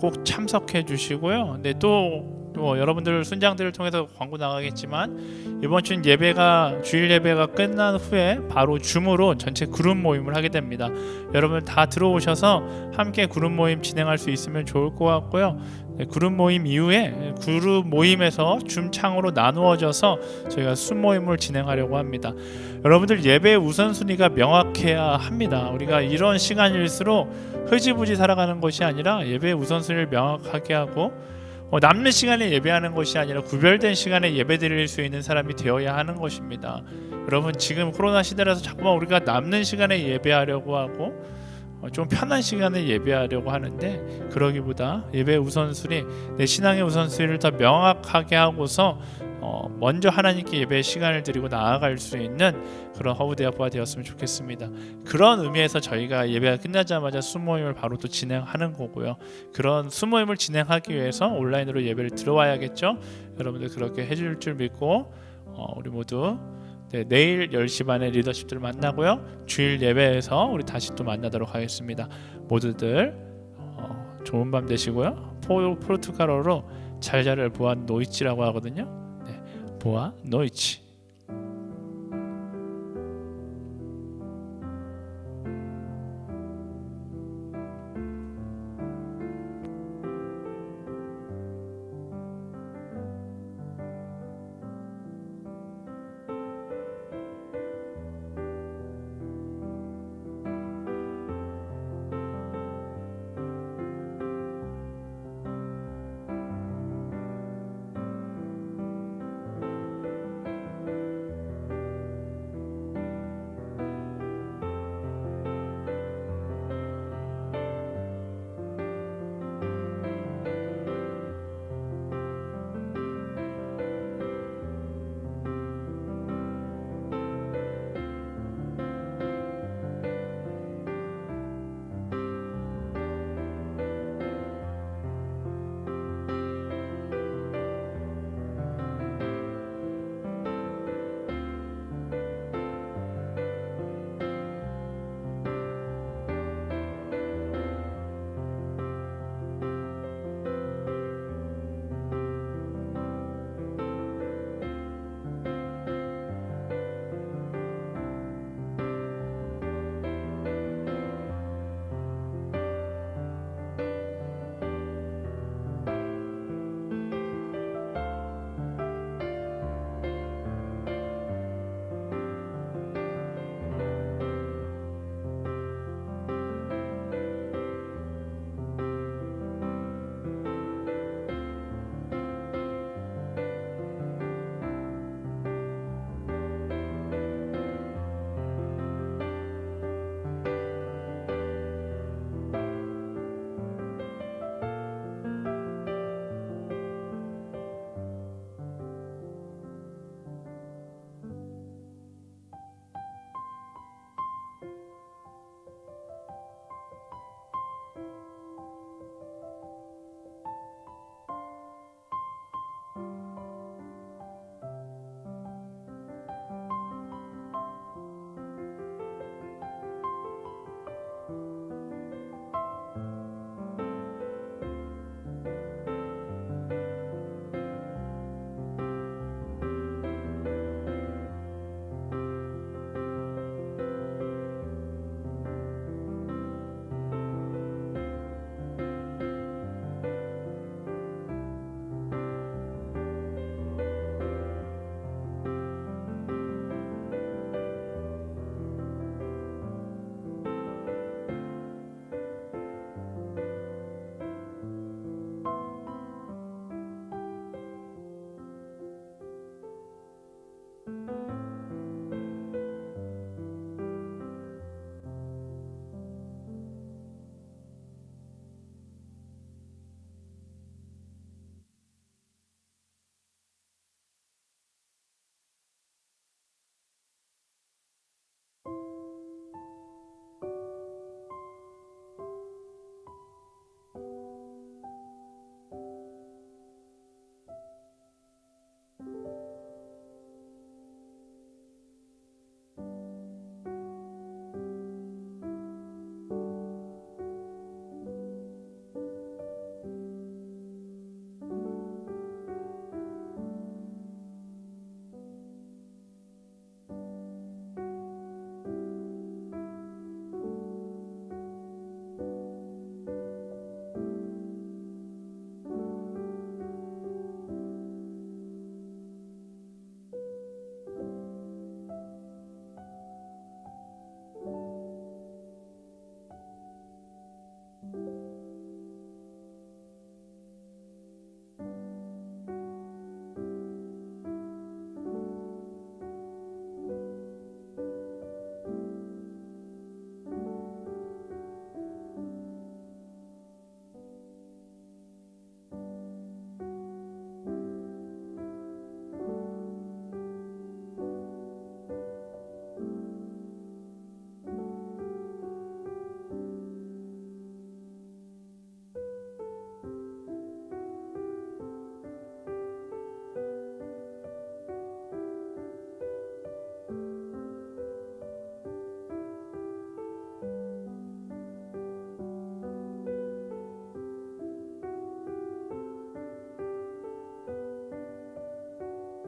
꼭 참석해 주시고요. 네, 또 여러분들 순장들을 통해서 광고 나가겠지만 이번 주 예배가, 주일 예배가 끝난 후에 바로 줌으로 전체 그룹 모임을 하게 됩니다. 여러분 다 들어오셔서 함께 그룹 모임 진행할 수 있으면 좋을 것 같고요. 네, 그룹 모임 이후에 그룹 모임에서 줌 창으로 나누어져서 저희가 순 모임을 진행하려고 합니다. 여러분들 예배의 우선순위가 명확해야 합니다. 우리가 이런 시간일수록 흐지부지 살아가는 것이 아니라 예배의 우선순위를 명확하게 하고 남는 시간에 예배하는 것이 아니라 구별된 시간에 예배드릴 수 있는 사람이 되어야 하는 것입니다. 여러분, 지금 코로나 시대라서 자꾸만 우리가 남는 시간에 예배하려고 하고 좀 편한 시간에 예배하려고 하는데, 그러기보다 예배의 우선순위, 내 신앙의 우선순위를 더 명확하게 하고서 먼저 하나님께 예배의 시간을 드리고 나아갈 수 있는 그런 허브대학부가 되었으면 좋겠습니다. 그런 의미에서 저희가 예배가 끝나자마자 수모임을 바로 또 진행하는 거고요. 그런 수모임을 진행하기 위해서 온라인으로 예배를 들어와야겠죠. 여러분들 그렇게 해줄 줄 믿고 우리 모두 내일 10시 반에 리더십들을 만나고요. 주일 예배에서 우리 다시 또 만나도록 하겠습니다. 모두들 좋은 밤 되시고요. 포르투갈어로 잘 자를 보아 노이치라고 하거든요. 보아 노이치.